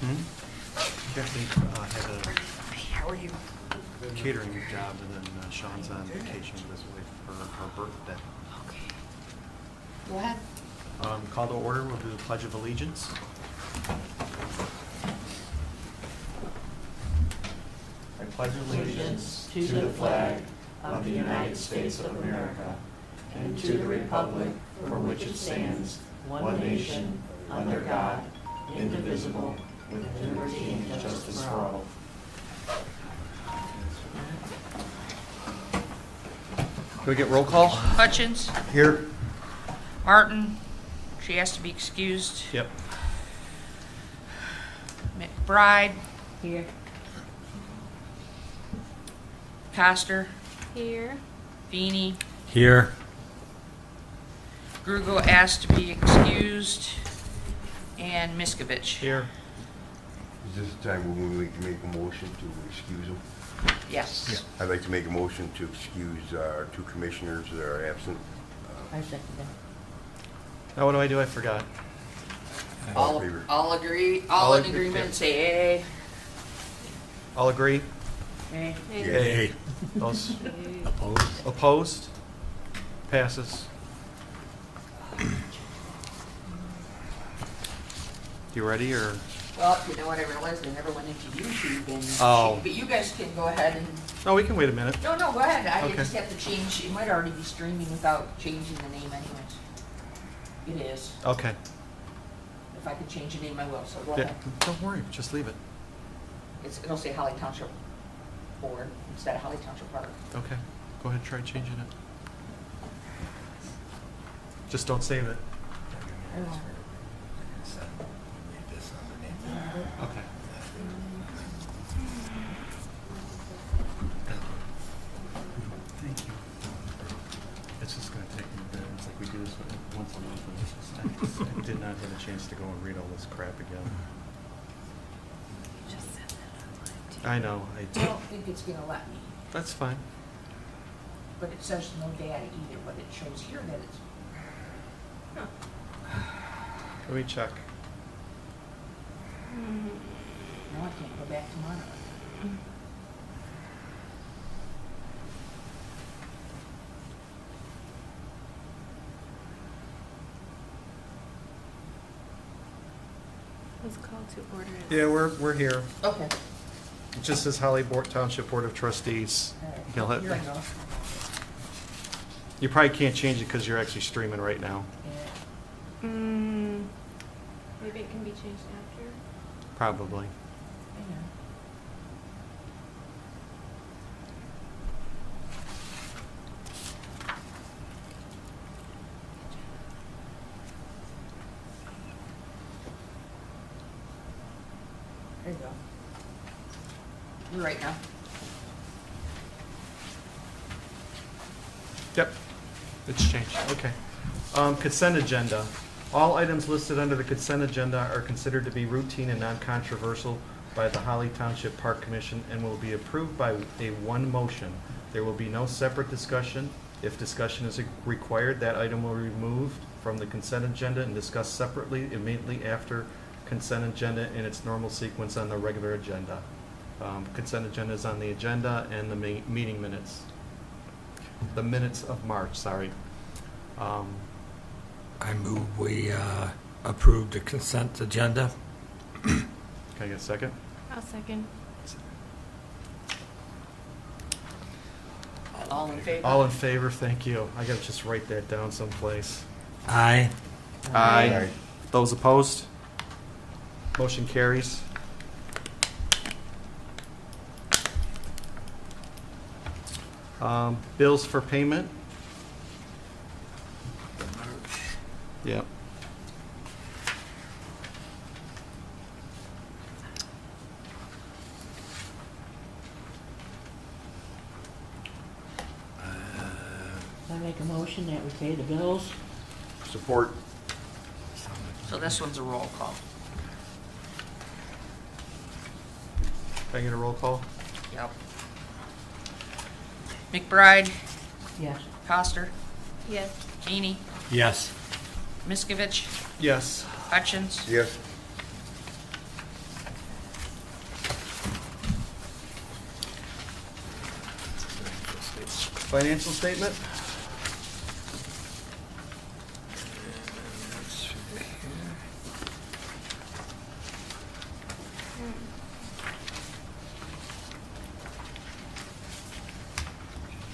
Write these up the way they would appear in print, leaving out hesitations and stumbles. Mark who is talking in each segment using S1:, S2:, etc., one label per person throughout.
S1: Kathy had a catering job, and then Sean's on vacation this week for her birthday.
S2: Okay. Go ahead.
S1: Call to order, we'll do the Pledge of Allegiance. I pledge
S3: Allegiance to the flag of the United States of America and to the republic for which it stands, one nation, under God, indivisible, with liberty and justice for all.
S1: Can we get roll call?
S2: Hutchins,
S1: Here.
S2: Martin, she has to be excused.
S1: Yep.
S2: McBride,
S3: Here.
S2: Coster,
S4: Here.
S2: Feeney,
S5: Here.
S2: Grugo asked to be excused, and Miskovich.
S1: Here.
S6: Is this the time when we can make a motion to excuse them?
S2: Yes.
S6: I'd like to make a motion to excuse our two commissioners that are absent.
S3: I second that.
S1: Now what do? I forgot.
S6: All in favor?
S2: All agree,
S1: All
S2: all in
S1: agree,
S2: agreement,
S1: yeah.
S2: say aye.
S1: All agree?
S3: Hey.
S5: Yay.
S1: Those
S5: Opposed?
S1: opposed? Passes. You ready, or?
S2: Well, you know what, I realized I never went into YouTube and,
S1: Oh.
S2: but you guys can go ahead and,
S1: No, we can wait a minute.
S2: no, go ahead, I
S1: Okay.
S2: just have to change, it might already be streaming without changing the name anyways. It is,
S1: Okay.
S2: if I could change the name, I will, so go
S1: Yeah,
S2: ahead.
S1: don't worry, just leave it.
S2: It'll say Holly Township Board instead of Holly Township Park.
S1: Okay, go ahead, try changing it. Just don't save it. Okay. Thank you. It's just gonna take me a bit. It's like we do this once a month, and it's just, I did not have a chance to go and read all this crap again.
S4: Just send that online too.
S1: I know,
S2: I don't think it's gonna let me,
S1: that's fine.
S2: but it says no data either, but it shows here that it's,
S1: Let me check.
S2: no, I can't go back to mine.
S4: Let's call to order.
S1: Yeah, we're here.
S2: Okay.
S1: It just says Holly Township Board of Trustees.
S2: All right.
S1: You'll have-
S2: Here I go.
S1: You probably can't change it because you're actually streaming right now.
S2: Yeah.
S4: Maybe it can be changed after.
S1: Probably.
S2: Hang on. There you go. You're right now.
S1: Yep, it's changed, okay. Consent agenda. All items listed under the consent agenda are considered to be routine and non-controversial by the Holly Township Park Commission and will be approved by a one motion. There will be no separate discussion. If discussion is required, that item will be removed from the consent agenda and discussed separately immediately after consent agenda in its normal sequence on the regular agenda. Consent agenda is on the agenda and the meeting minutes. The minutes of March, sorry.
S5: I move we approve the consent agenda.
S1: Can I get a second?
S4: I'll second.
S2: All in favor?
S1: All in favor, thank you. I gotta just write that down someplace.
S5: Aye.
S1: Aye. Those opposed? Motion carries. Bills for payment? Yep.
S3: I make a motion that we pay the bills.
S6: Support.
S2: So this one's a roll call.
S1: Can I get a roll call?
S2: Yep. McBride,
S3: Yes.
S2: Coster,
S4: Yes.
S2: Feeney,
S5: Yes.
S2: Miskovich,
S1: Yes.
S2: Hutchins,
S6: Yes.
S1: Financial statement?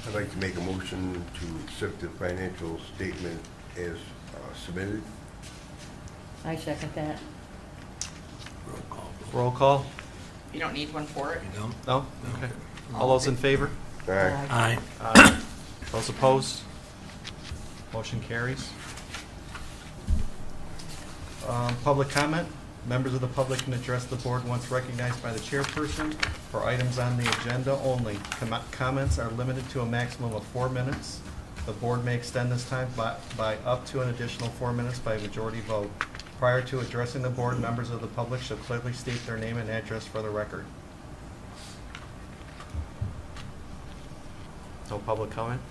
S6: I'd like to make a motion to accept the financial statement as submitted.
S3: I second that.
S5: Roll call.
S1: Roll call?
S2: You don't need one for it?
S5: You don't?
S1: No? Okay. All those in favor?
S6: All right.
S5: Aye.
S1: Aye. Those opposed? Motion carries. Public comment. Members of the public can address the board once recognized by the chairperson for items on the agenda only. Comments are limited to a maximum of 4 minutes. The board may extend this time by up to an additional 4 minutes by majority vote. Prior to addressing the board, members of the public should clearly state their name and address for the record. No public comment?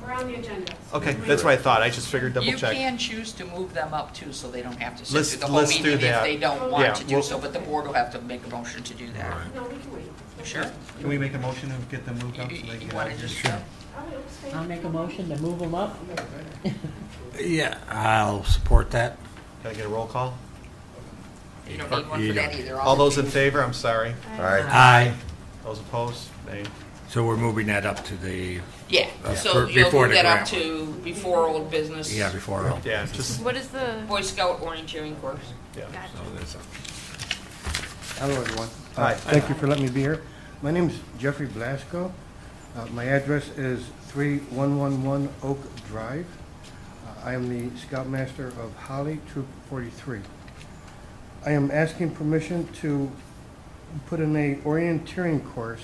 S4: We're on the agenda.
S1: Okay, that's what I thought. I just figured double
S2: You
S1: check.
S2: can choose to move them up too, so they don't have to sit
S1: Let's-
S2: through the whole
S1: let's do
S2: meeting if
S1: that.
S2: they don't
S1: Yeah,
S2: want to do
S1: we'll-
S2: so, but the board will have to make a motion to do that.
S4: No, we can wait.
S2: Sure?
S1: Can we make a motion and get them moved up so they
S2: You
S1: can?
S2: want to just,
S5: Sure.
S3: I'll make a motion to move them up.
S5: Yeah, I'll support that.
S1: Can I get a roll call?
S2: you don't need one
S5: You
S2: for that
S5: don't.
S2: either.
S1: All those in favor, I'm sorry.
S6: All right.
S5: Aye.
S1: Those opposed? Nay.
S5: So we're moving that up to the,
S2: Yeah,
S5: Yeah.
S2: so
S5: For-
S2: you'll
S5: before
S2: move
S5: the
S2: that up
S5: grant.
S2: to before old business.
S5: yeah, before, all.
S1: Yeah, just,
S4: What is the?
S2: Boy Scout orienteering course.
S1: yeah.
S4: Gotcha.
S5: So there's a-
S7: Hello, everyone.
S1: Hi.
S7: Thank you for letting me be here. My name is Jeffrey Blasco. My address is 3111 Oak Drive. I am the Scoutmaster of Holly, Troop 43. I am asking permission to put in a orienteering course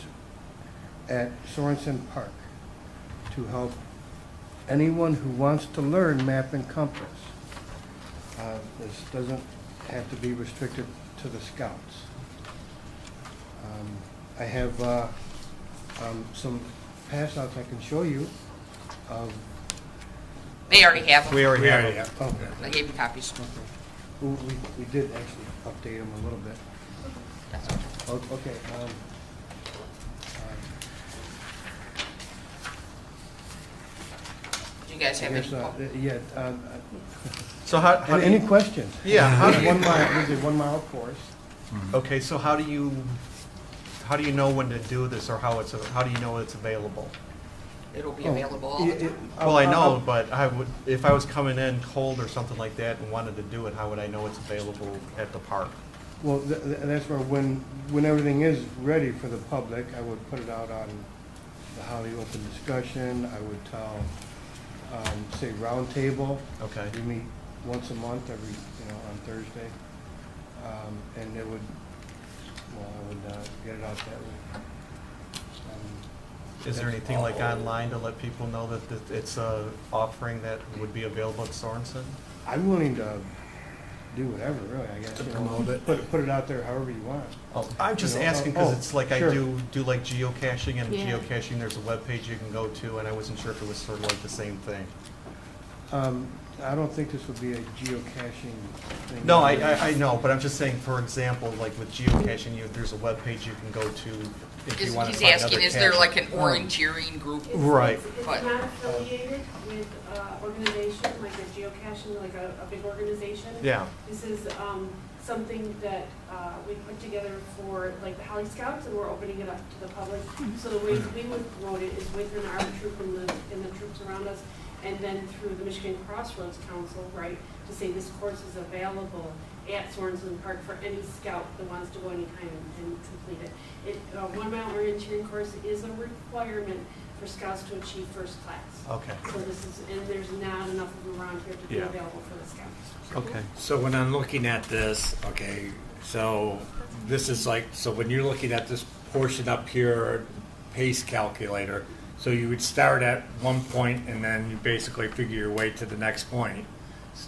S7: at Sorensen Park to help anyone who wants to learn map and compass. This doesn't have to be restricted to the Scouts. I have some pass outs I can show you of,
S2: They already have
S1: We
S2: them.
S1: already
S5: We
S1: have
S5: already
S1: it.
S5: have.
S2: I gave them copies.
S7: we did actually update them a little bit.
S2: That's okay.
S7: Okay.
S2: Do you guys have
S7: I guess,
S2: any?
S7: yeah,
S1: So how do
S7: any
S1: you,
S7: questions?
S1: yeah, how do you,
S7: 1 mile, this is a 1 mile course.
S1: okay, so how do you know when to do this or how do you know it's available?
S2: It'll be
S7: Oh,
S2: available all the
S7: it-
S2: time.
S1: Well, I know,
S7: I'll-
S1: but if I was coming in cold or something like that and wanted to do it, how would I know it's available at the park?
S7: Well, that's where when everything is ready for the public, I would put it out on the Holly Open Discussion. I would tell, say, roundtable.
S1: Okay.
S7: We meet once a month, on Thursday. And it would, I would get it out that way.
S1: Is there anything like online to let people know that it's a offering that would be available at Sorensen?
S7: I'm willing to do whatever, really, I guess.
S5: To
S7: you know,
S5: promote it.
S7: Put it out there however you want.
S1: Oh, I'm just
S7: You know,
S1: asking because
S7: oh,
S1: it's like I
S7: sure.
S1: do like geocaching, and
S4: Yeah.
S1: geocaching, there's a webpage you can go to, and I wasn't sure if it was sort of like the same thing.
S7: I don't think this would be a geocaching thing.
S1: No, I know, but I'm just saying, for example, like with geocaching, there's a webpage you can go to if you want to
S2: He's
S1: find
S2: asking,
S1: other
S2: is there
S1: caches.
S2: like an orienteering group?
S1: Right.
S4: It's
S2: But-
S4: not affiliated with organization, like a geocaching, like a big organization.
S1: Yeah,
S4: This is something that we put together for like the Holly Scouts, and we're opening it up to the public. So the way we would promote it is within our troop and the troops around us, and then through the Michigan Crossroads Council, right, to say this course is available at Sorensen Park for any scout that wants to go anytime and complete it. A 1 mile orienteering course is a requirement for scouts to achieve first class.
S1: okay,
S4: So this is, and there's not enough of them around here to be
S1: Yeah.
S4: available for the scouts.
S1: okay.
S5: So when I'm looking at this, okay, so this is like, so when you're looking at this portion up here, pace calculator, so you would start at one point and then you basically figure your way to the next point.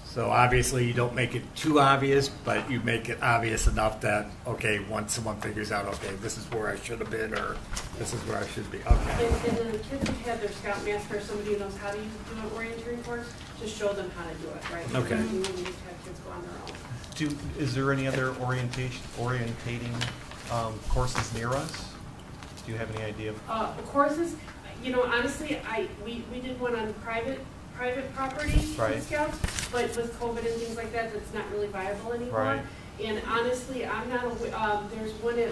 S5: So obviously you don't make it too obvious, but you make it obvious enough that, okay, once someone figures out, okay, this is where I should have been, or this is where I should be, okay.
S4: And then the kids who have their scoutmaster, somebody who knows how to do an orienteering course, just show them how to do it, right?
S5: Okay.
S4: You wouldn't just have kids go on their own.
S1: Is there any other orientating courses near us? Do you have any idea?
S4: The courses, You know, honestly, we did one on private property for the
S1: Right.
S4: Scouts, but with COVID and things like that, that's not really viable anymore.
S1: Right.
S4: And honestly, I'm not, there's one at,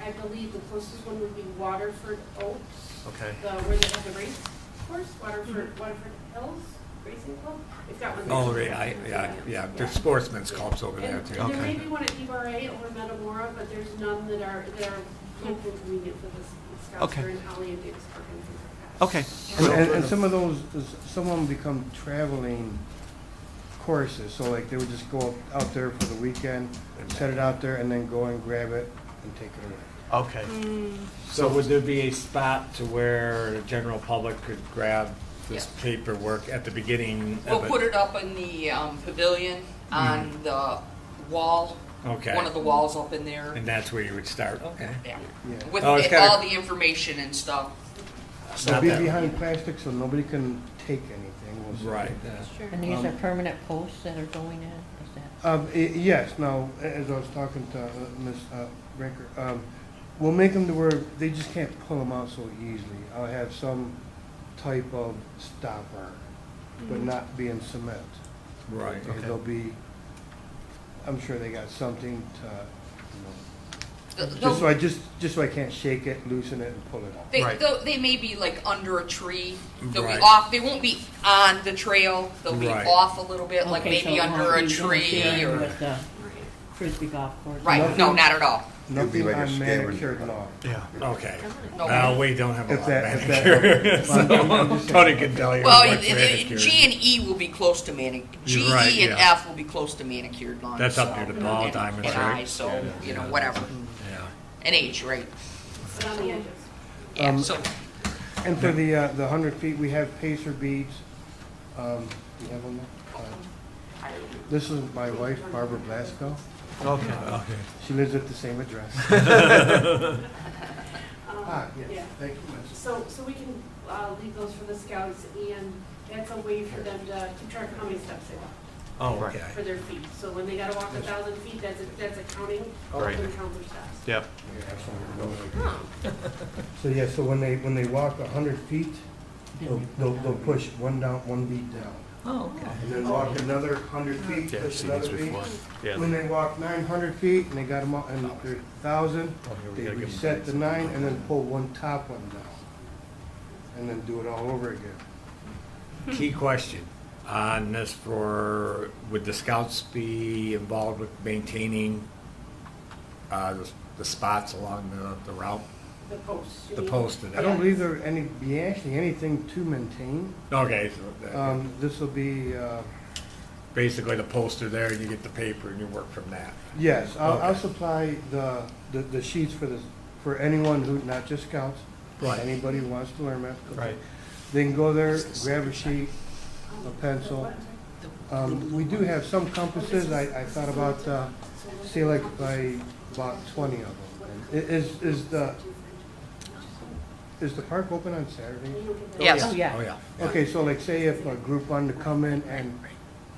S4: I believe the closest one would be Waterford Oaks,
S1: Okay.
S4: where they have the race course, Waterford Hills Racing Club. They've got one there.
S5: Oh, yeah, there's sportsmen's clubs over there
S4: And
S5: too.
S4: there may
S1: Okay.
S4: be one at Ibarra or Metamora, but there's none that are local convenient for the Scouts.
S1: Okay.
S4: They're in Holly and Davis Park and things like that.
S1: Okay.
S7: And some of those, some of them become traveling courses, so like they would just go out there for the weekend, set it out there, and then go and grab it and take it away.
S1: Okay.
S5: So would there be a spot to where the general public could grab this
S2: Yeah.
S5: paperwork at the beginning
S2: We'll
S5: of it?
S2: put it up in the pavilion on the wall,
S5: Okay.
S2: one of the walls up in there.
S5: And that's where you would start, okay.
S2: Yeah,
S7: Yeah.
S2: with
S5: Oh, it's kinda-
S2: all the information and stuff.
S7: So
S5: Not
S7: be
S5: that-
S7: behind plastic so nobody can take anything. we'll say.
S5: Right.
S8: And these are
S7: Um,
S8: permanent posts that are going in, is that?
S7: Yes, now, as I was talking to Ms. Brinker, we'll make them to where they just can't pull them out so easily. I'll have some type of stopper, but not be in cement.
S5: Right.
S7: They'll be, I'm sure they got something to, just so I can't shake it, loosen it, and pull it off.
S1: Right.
S2: They may be like under a tree. They'll
S5: Right.
S2: be off. They won't be on the trail. They'll be
S5: Right.
S2: off a little bit, like
S8: Okay, so
S2: maybe
S8: it
S2: under
S8: won't
S2: a
S8: be
S2: tree
S8: interfering
S2: or.
S8: with the frisbee golf course?
S2: Right, no, not at all.
S6: It'll be
S7: Nothing
S6: like a
S7: on
S6: scavenger
S7: manicured
S6: hunt.
S7: lawn.
S1: Yeah.
S5: Okay.
S2: No.
S5: Well, we don't have a
S7: If
S5: lot
S7: that-
S5: of
S7: if that-
S5: manicure. So
S7: I'm just saying.
S5: Tony can tell you.
S2: Well,
S5: what's manicured.
S2: G and E will be close to G,
S5: You're right,
S2: E, and
S5: yeah.
S2: F will be close to manicured lawns.
S5: That's up
S2: so-
S5: near the ball
S2: and-
S5: diamonds,
S2: and
S5: right?
S2: I, so, whatever.
S5: Yeah.
S2: An age, right?
S4: But on the edges.
S2: Yeah,
S7: Um,
S2: so,
S7: And for the 100 feet, we have pacer beads. You have them there? This is my wife, Barbara Blasco.
S1: Okay.
S7: She lives at the same address. Yes,
S4: Yeah.
S7: thank you, Ms.
S4: So we can leave those for the Scouts, and that's a way for them to keep track of how many steps they walk
S1: Oh, right.
S5: Okay.
S4: for their feet. So when they gotta walk 1,000 feet, that's accounting,
S1: Right.
S4: and count their steps.
S1: Yep.
S7: So yeah, so when they walk 100 feet, they'll push one down, one beat down.
S8: Oh, okay.
S7: And then walk another 100 feet,
S1: Yeah, I've
S7: push
S1: seen these
S7: another beat.
S1: before. Yeah.
S7: When they walk 900 feet and they got them all, and they're 1,000,
S1: Oh, here we
S7: they
S1: gotta give 'em
S7: reset the
S1: dates.
S7: 9 and then pull one top one down. And then do it all over again.
S5: Key question on this would the scouts be involved with maintaining the spots along the route,
S4: The posts. you
S5: the
S4: mean?
S5: post?
S7: I don't believe there be actually anything to maintain.
S5: Okay, so
S7: This will be,
S5: basically the posts are there, and you get the paper and you work from that.
S7: yes, I'll
S5: Okay.
S7: supply the sheets for anyone who, not just scouts,
S5: Right.
S7: anybody who wants to learn it.
S1: Right.
S7: They can go there, grab a sheet, a pencil. We do have some compasses. I thought about, say like by about 20 of them. Is the park open on Saturday?
S2: yes.
S8: Oh, yeah.
S5: Oh, yeah.
S7: Okay, so like say if a group wanted to come in and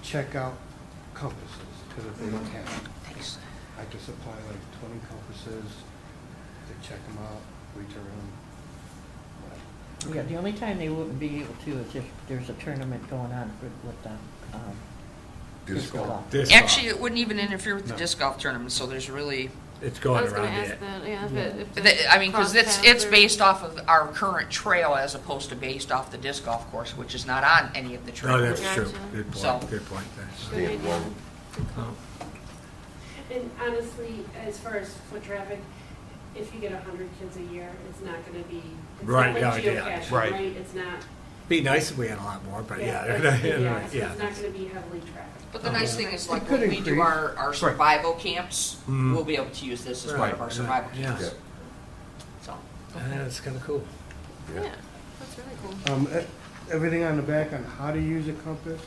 S7: check out compasses, because if they don't have them, I could supply like 20 compasses to check them out, return them.
S8: Yeah, the only time they wouldn't be able to is if there's a tournament going on with the,
S6: Disc golf.
S8: golf.
S5: Disc
S2: Actually,
S5: golf.
S2: it wouldn't even interfere with the disc golf tournament, so there's really,
S5: It's
S9: I
S5: going
S9: was gonna
S5: around
S9: ask
S5: it.
S9: that, yeah, if
S2: I mean, because it's
S9: cross-paths or-
S2: based off of our current trail as opposed to based off the disc golf course, which is not on any of the
S5: No,
S2: trails.
S5: that's true.
S9: Gotcha.
S5: Good
S2: So-
S5: point, good point. Thanks.
S6: Stand one.
S4: And honestly, as far as foot traffic, if you get 100 kids a year, it's not gonna be, it's
S5: Right,
S4: not like
S5: yeah, yeah.
S4: geocaching,
S1: Right.
S4: right? It's not,
S5: Be nice if we had a lot more, but yeah.
S4: so
S5: Yeah.
S4: it's not gonna be heavily trafficked.
S2: But the nice thing is, like,
S7: It could
S2: when we do
S7: increase.
S2: our survival camps,
S5: Mm.
S2: we'll be able to use this as part
S5: Right,
S2: of our
S5: right,
S2: survival
S5: yeah.
S2: camps. So,
S5: That's kind of cool.
S9: Yeah, that's really cool.
S7: Everything on the back on how to use a compass,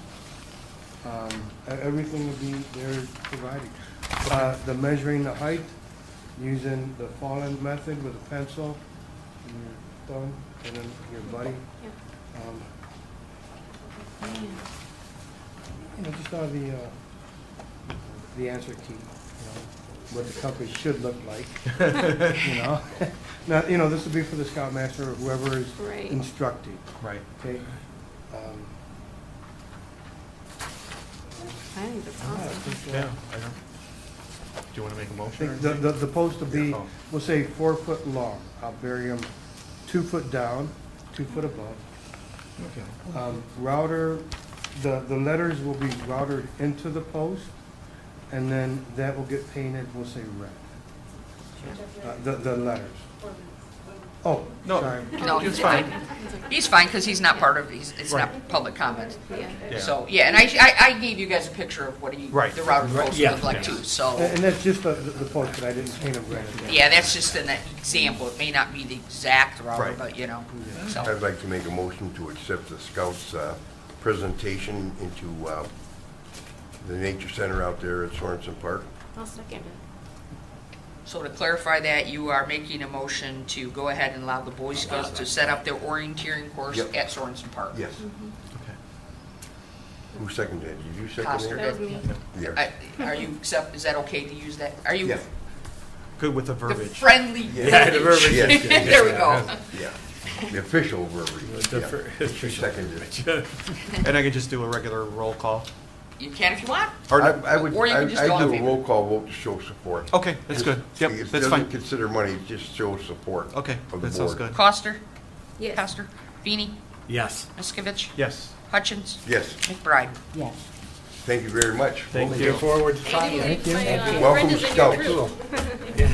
S7: everything will be there provided. The measuring the height, using the fallen method with a pencil, and your thumb, and then your buddy. Just all the answer key, what the company should look like, you know? Now, you know, this would be for the scoutmaster or whoever is
S9: Right.
S7: instructing,
S1: Right.
S7: okay?
S9: I think that's awesome.
S1: Yeah, I don't, do you want to make a
S7: I
S1: motion or
S7: think
S1: anything?
S7: the post will be,
S1: Oh.
S7: we'll say 4 foot long. I'll bury them 2 foot down, 2 foot above. Router, the letters will be routed into the post, and then that will get painted, we'll say red. The letters. Oh,
S1: No.
S7: sorry.
S2: No,
S1: It's
S2: he's
S1: fine.
S2: fine. He's fine, because he's not part of, it's
S1: Right.
S2: not public comment.
S9: Yeah.
S1: Yeah.
S2: So, yeah, and I gave you guys a picture of what
S1: Right.
S2: the router post
S5: Yeah.
S2: looked like
S1: Yeah.
S2: too, so.
S7: And that's just the post, but I didn't paint them red.
S2: Yeah, that's just an example. It may not be the exact router,
S1: Right.
S2: but you know, so.
S6: I'd like to make a motion to accept the scouts' presentation into the nature center out there at Sorensen Park.
S9: I'll second it.
S2: So to clarify that, you are making a motion to go ahead and allow the Boy Scouts to set up their orienteering course
S6: Yep.
S2: at Sorensen Park.
S6: Yes.
S1: Okay.
S6: Who seconded it? Did you second
S2: Costa.
S9: That
S6: it?
S9: was me.
S6: Yeah.
S2: Are you accept, is that okay to use that? Are you
S6: Yeah.
S1: Good with the
S2: the
S1: verbiage.
S2: friendly
S5: Yeah, the verbiage
S6: Yes.
S5: is good.
S2: There we go.
S6: Yeah. The official verbiage.
S5: The
S6: Yeah. She seconded it.
S1: And I could just do a regular roll call?
S2: You can if you want.
S1: Or,
S6: I would,
S2: Or you can just go in
S6: do a
S2: favor.
S6: roll call vote to show support.
S1: okay, that's good. Yep,
S6: It
S1: that's
S6: doesn't
S1: fine.
S6: consider money, it just shows support.
S1: Okay,
S6: of the
S1: that sounds
S6: board.
S1: good.
S2: Coster,
S9: Yes.
S2: Coster, Feeney,
S5: Yes.
S2: Miskovich,
S1: Yes.
S2: Hutchins,
S6: Yes,
S2: McBride.
S8: Yes.
S6: thank you very much.
S1: Thank
S5: Looking
S1: you.
S5: forward to trying it.
S8: Thank you.
S9: My,
S6: Welcome,
S9: friend is in your
S6: Scout.
S9: group.
S2: Yeah.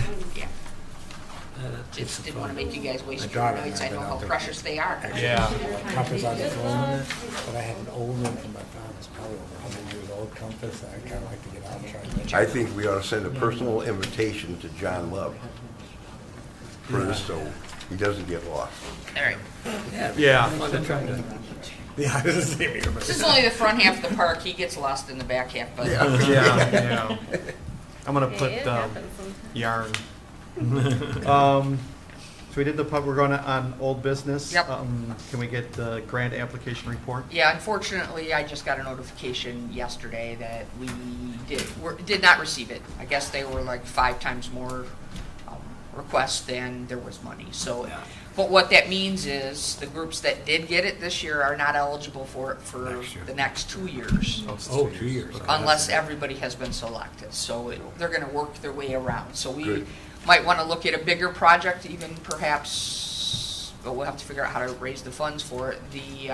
S5: That's
S2: Just didn't want to make you guys waste
S5: My
S2: your
S5: daughter and
S2: nights.
S5: I
S2: I know
S5: been
S2: how
S5: out there.
S2: precious they are.
S1: Yeah.
S5: Compass on the phone, but I had an old one from my father's, probably over 100 years old compass. I kind of like to get out and try and get
S6: I think we ought to send a personal invitation to John Love for this, so he doesn't get lost.
S2: All right.
S1: Yeah.
S5: Yeah, this is the same here, but-
S2: This is only the front half of the park. He gets lost in the back half, but
S1: Yeah. I'm gonna
S9: Hey,
S1: put
S9: it happens sometimes.
S1: yarn. So we did the pub, we're going on old business.
S2: Yep.
S1: Can we get the grant application report?
S2: yeah, unfortunately, I just got a notification yesterday that we did not receive it. I guess they were like 5 times more requests than there was money. So, but what that means is the groups that did get it this year are not eligible for it for
S5: Next year.
S2: the next 2 years.
S1: it's
S5: Oh,
S1: 2
S5: 2 years. Okay.
S2: Unless everybody has been selected. So they're going to work their way around. So we
S6: Good.
S2: might want to look at a bigger project, even perhaps, but we'll have to figure out how to raise the funds for it. The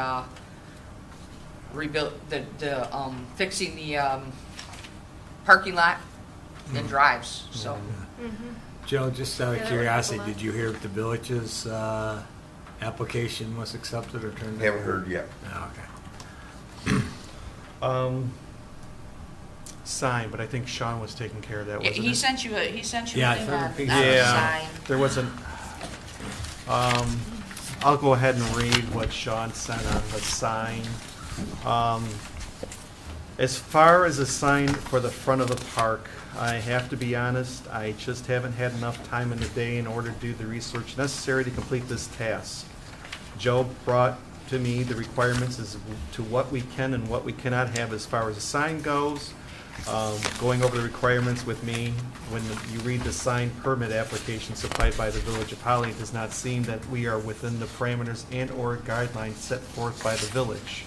S2: fixing the parking lot and drives. So
S5: Joe, just out
S9: Yeah,
S5: of
S9: that would
S5: curiosity,
S9: help a lot.
S5: did you hear if the village's application was accepted or turned down?
S6: Haven't heard yet.
S5: Oh, okay.
S1: Sign, but I think Sean was taking care of that,
S2: yeah,
S1: wasn't
S2: he
S1: it?
S2: sent you a
S5: Yeah, I
S2: thing
S5: found a
S2: on
S5: piece.
S2: on the
S1: Yeah,
S2: sign.
S1: there wasn't, I'll go ahead and read what Sean sent on the sign. As far as a sign for the front of the park, I have to be honest, I just haven't had enough time in the day in order to do the research necessary to complete this task. Joe brought to me the requirements as to what we can and what we cannot have as far as a sign goes. Going over the requirements with me, when you read the sign permit application supplied by the Village of Holly, it does not seem that we are within the parameters and/or guidelines set forth by the village.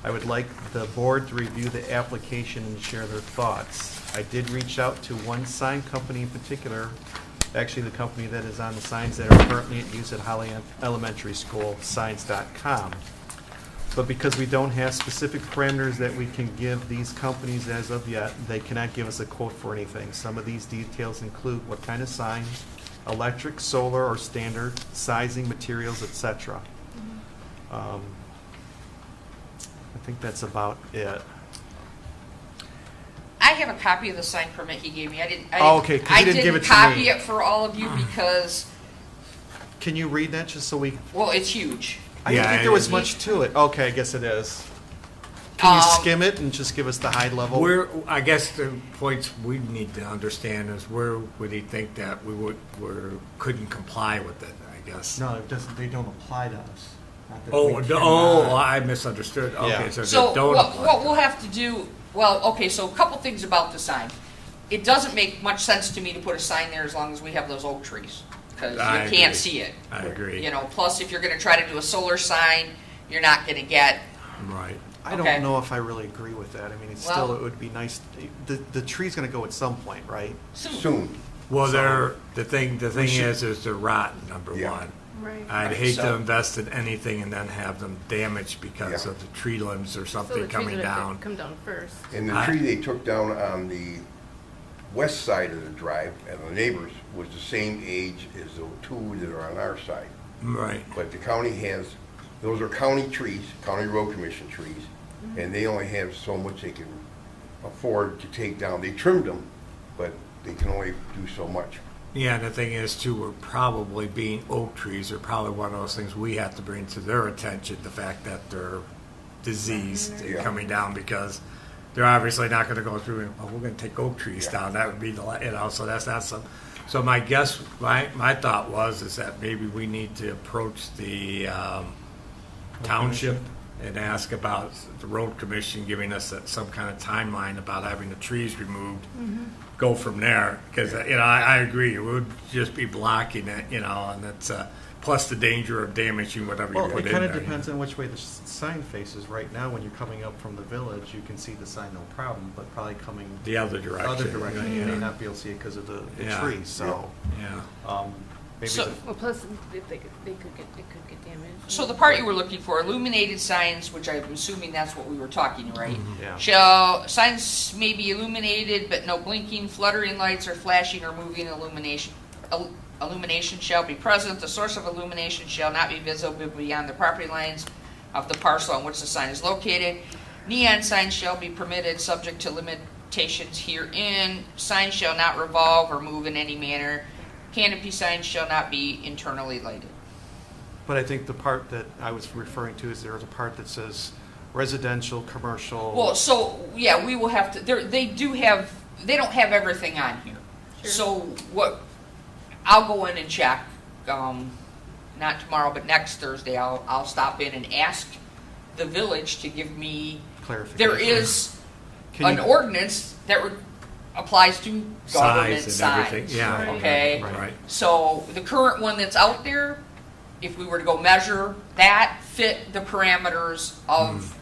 S1: I would like the board to review the application and share their thoughts. I did reach out to one sign company in particular, actually the company that is on the signs that are currently in use at Holly Elementary School, signs.com. But because we don't have specific parameters that we can give these companies as of yet, they cannot give us a quote for anything. Some of these details include what kind of sign, electric, solar, or standard, sizing, materials, etc. I think that's about it.
S2: I have a copy of the sign permit he gave me.
S1: Oh, okay, 'cause he didn't give it to
S2: copy
S1: me.
S2: it for all of you because,
S1: Can you read that just so we,
S2: well, it's huge.
S1: I didn't
S5: Yeah,
S1: think there was
S2: it-
S1: much to it. Okay, I guess it is. Can you
S2: Um,
S1: skim it and just give us the high level?
S5: Where, I guess the points we need to understand is where would he think that we couldn't comply with it, I guess?
S1: No, it doesn't, they don't apply to us. Not that
S5: Oh,
S1: we
S5: I misunderstood. Okay,
S1: Yeah.
S5: so
S2: So
S5: they don't
S2: what
S5: apply.
S2: we'll have to do, well, okay, so a couple things about the sign. it doesn't make much sense to me to put a sign there as long as we have those oak trees, because
S5: I
S2: you can't
S5: agree.
S2: see it.
S5: I agree.
S2: You know, plus if you're gonna try to do a solar sign, you're not gonna get,
S5: Right.
S1: I
S2: Okay.
S1: don't know if I really agree with that. I mean, it's still,
S2: Well-
S1: it would be nice, the tree's gonna go at some point, right?
S6: Soon.
S5: Well,
S1: So-
S5: the thing
S1: should-
S5: is they're rotten, number
S6: Yeah.
S5: one.
S9: Right.
S5: I'd
S2: Right,
S5: hate
S2: so-
S5: to invest in anything and then have them damaged because
S6: Yeah.
S5: of the tree limbs or
S9: So the
S5: something
S9: trees
S5: coming
S9: would have to
S5: down.
S9: come down first.
S6: And the
S5: I-
S6: tree they took down on the west side of the drive, and the neighbors, was the same age as the two that are on our side.
S5: Right.
S6: But the county has, those are county trees, county road commission trees, and they only have so much they can afford to take down. They trimmed them, but they can only do so much.
S5: Yeah, and the thing is too, we're probably being oak trees are probably one of those things we have to bring to their attention, the fact that they're diseased and
S6: Yeah.
S5: coming down because they're obviously not gonna go through and, well, we're gonna take oak trees
S6: Yeah.
S5: down. That would be so that's not some. So my guess, my thought is that maybe we need to approach the township and ask about the road commission giving us some kind of timeline about having the trees removed. Go from there, because, I agree, it would just be blocking it, and it's, plus the danger of damaging whatever you
S1: Well,
S5: put
S1: it
S5: in
S1: kind
S5: there.
S1: of depends on which way the sign faces. Right now, when you're coming up from the village, you can see the sign, no problem, but probably coming
S5: The other direction.
S1: other direction, you may
S5: Yeah.
S1: not be able to see it because of the
S5: Yeah.
S1: trees, so,
S5: Yeah.
S1: maybe
S2: So-
S1: the
S9: Well, plus, if they could, it could get damaged.
S2: so the part you were looking for, illuminated signs, which I'm assuming that's what we were talking, right?
S1: Yeah.
S2: Signs may be illuminated, but no blinking, fluttering lights, or flashing or moving illumination. Illumination shall be present. The source of illumination shall not be visible beyond the property lines of the parcel on which the sign is located. Neon signs shall be permitted, subject to limitations herein. Signs shall not revolve or move in any manner. Canopy signs shall not be internally lighted.
S1: But I think the part that I was referring to is there's a part that says residential, commercial.
S2: Well, so, yeah, we will have to, they don't have everything on here. So I'll go in and check, not tomorrow, but next Thursday, I'll stop in and ask the village to give me,
S1: Clarification.
S2: there is
S1: Can
S2: an
S1: you-
S2: ordinance that applies to government
S5: Size and everything,
S2: signs.
S5: yeah.
S2: Okay?
S5: Right.
S2: So the current one that's out there, if we were to go measure, that fit the parameters of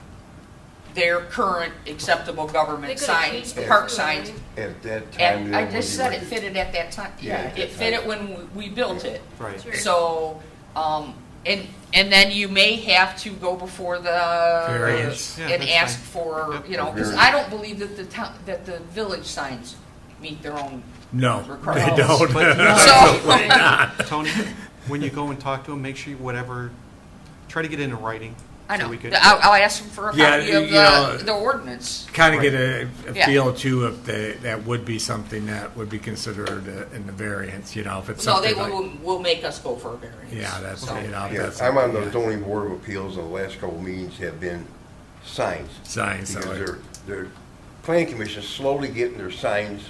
S2: their current acceptable
S9: They
S2: government
S9: could have
S2: signs,
S9: changed
S2: the
S9: it
S2: park
S9: too,
S2: signs.
S9: right?
S6: At that time.
S2: And I
S6: they
S2: just
S6: were-
S2: said it fitted at that time.
S6: Yeah, at
S2: It
S6: that
S2: fit
S6: time.
S2: it when we built it.
S1: Right.
S9: Sure.
S2: So, and then you may have to go before the
S5: Variance.
S1: Yeah,
S2: and
S1: that's
S2: ask
S1: fine.
S2: for,
S1: Yep.
S2: because
S6: Variance.
S2: I don't believe that that the village signs meet their own.
S5: No, they
S2: Requirements.
S5: don't.
S1: But-
S2: So-
S1: Tony, when you go and talk to them, make sure try to get it in writing.
S2: I
S1: so
S2: know.
S1: we could-
S2: I'll ask them for a
S5: Yeah,
S2: copy of
S5: you know,
S2: the ordinance.
S5: Kind of get a
S2: Yeah.
S5: feel too if that would be something that would be considered in the variance, if it's
S2: No,
S5: something
S2: they
S5: like.
S2: will make us go for a variance.
S5: Yeah, that's,
S2: So-
S6: Yeah,
S5: that's.
S6: I'm on the
S5: yeah.
S6: zoning board of appeals, and the last couple of meetings have been signs.
S5: Signs, so
S6: Because
S5: it-
S6: their planning commission is slowly getting their signs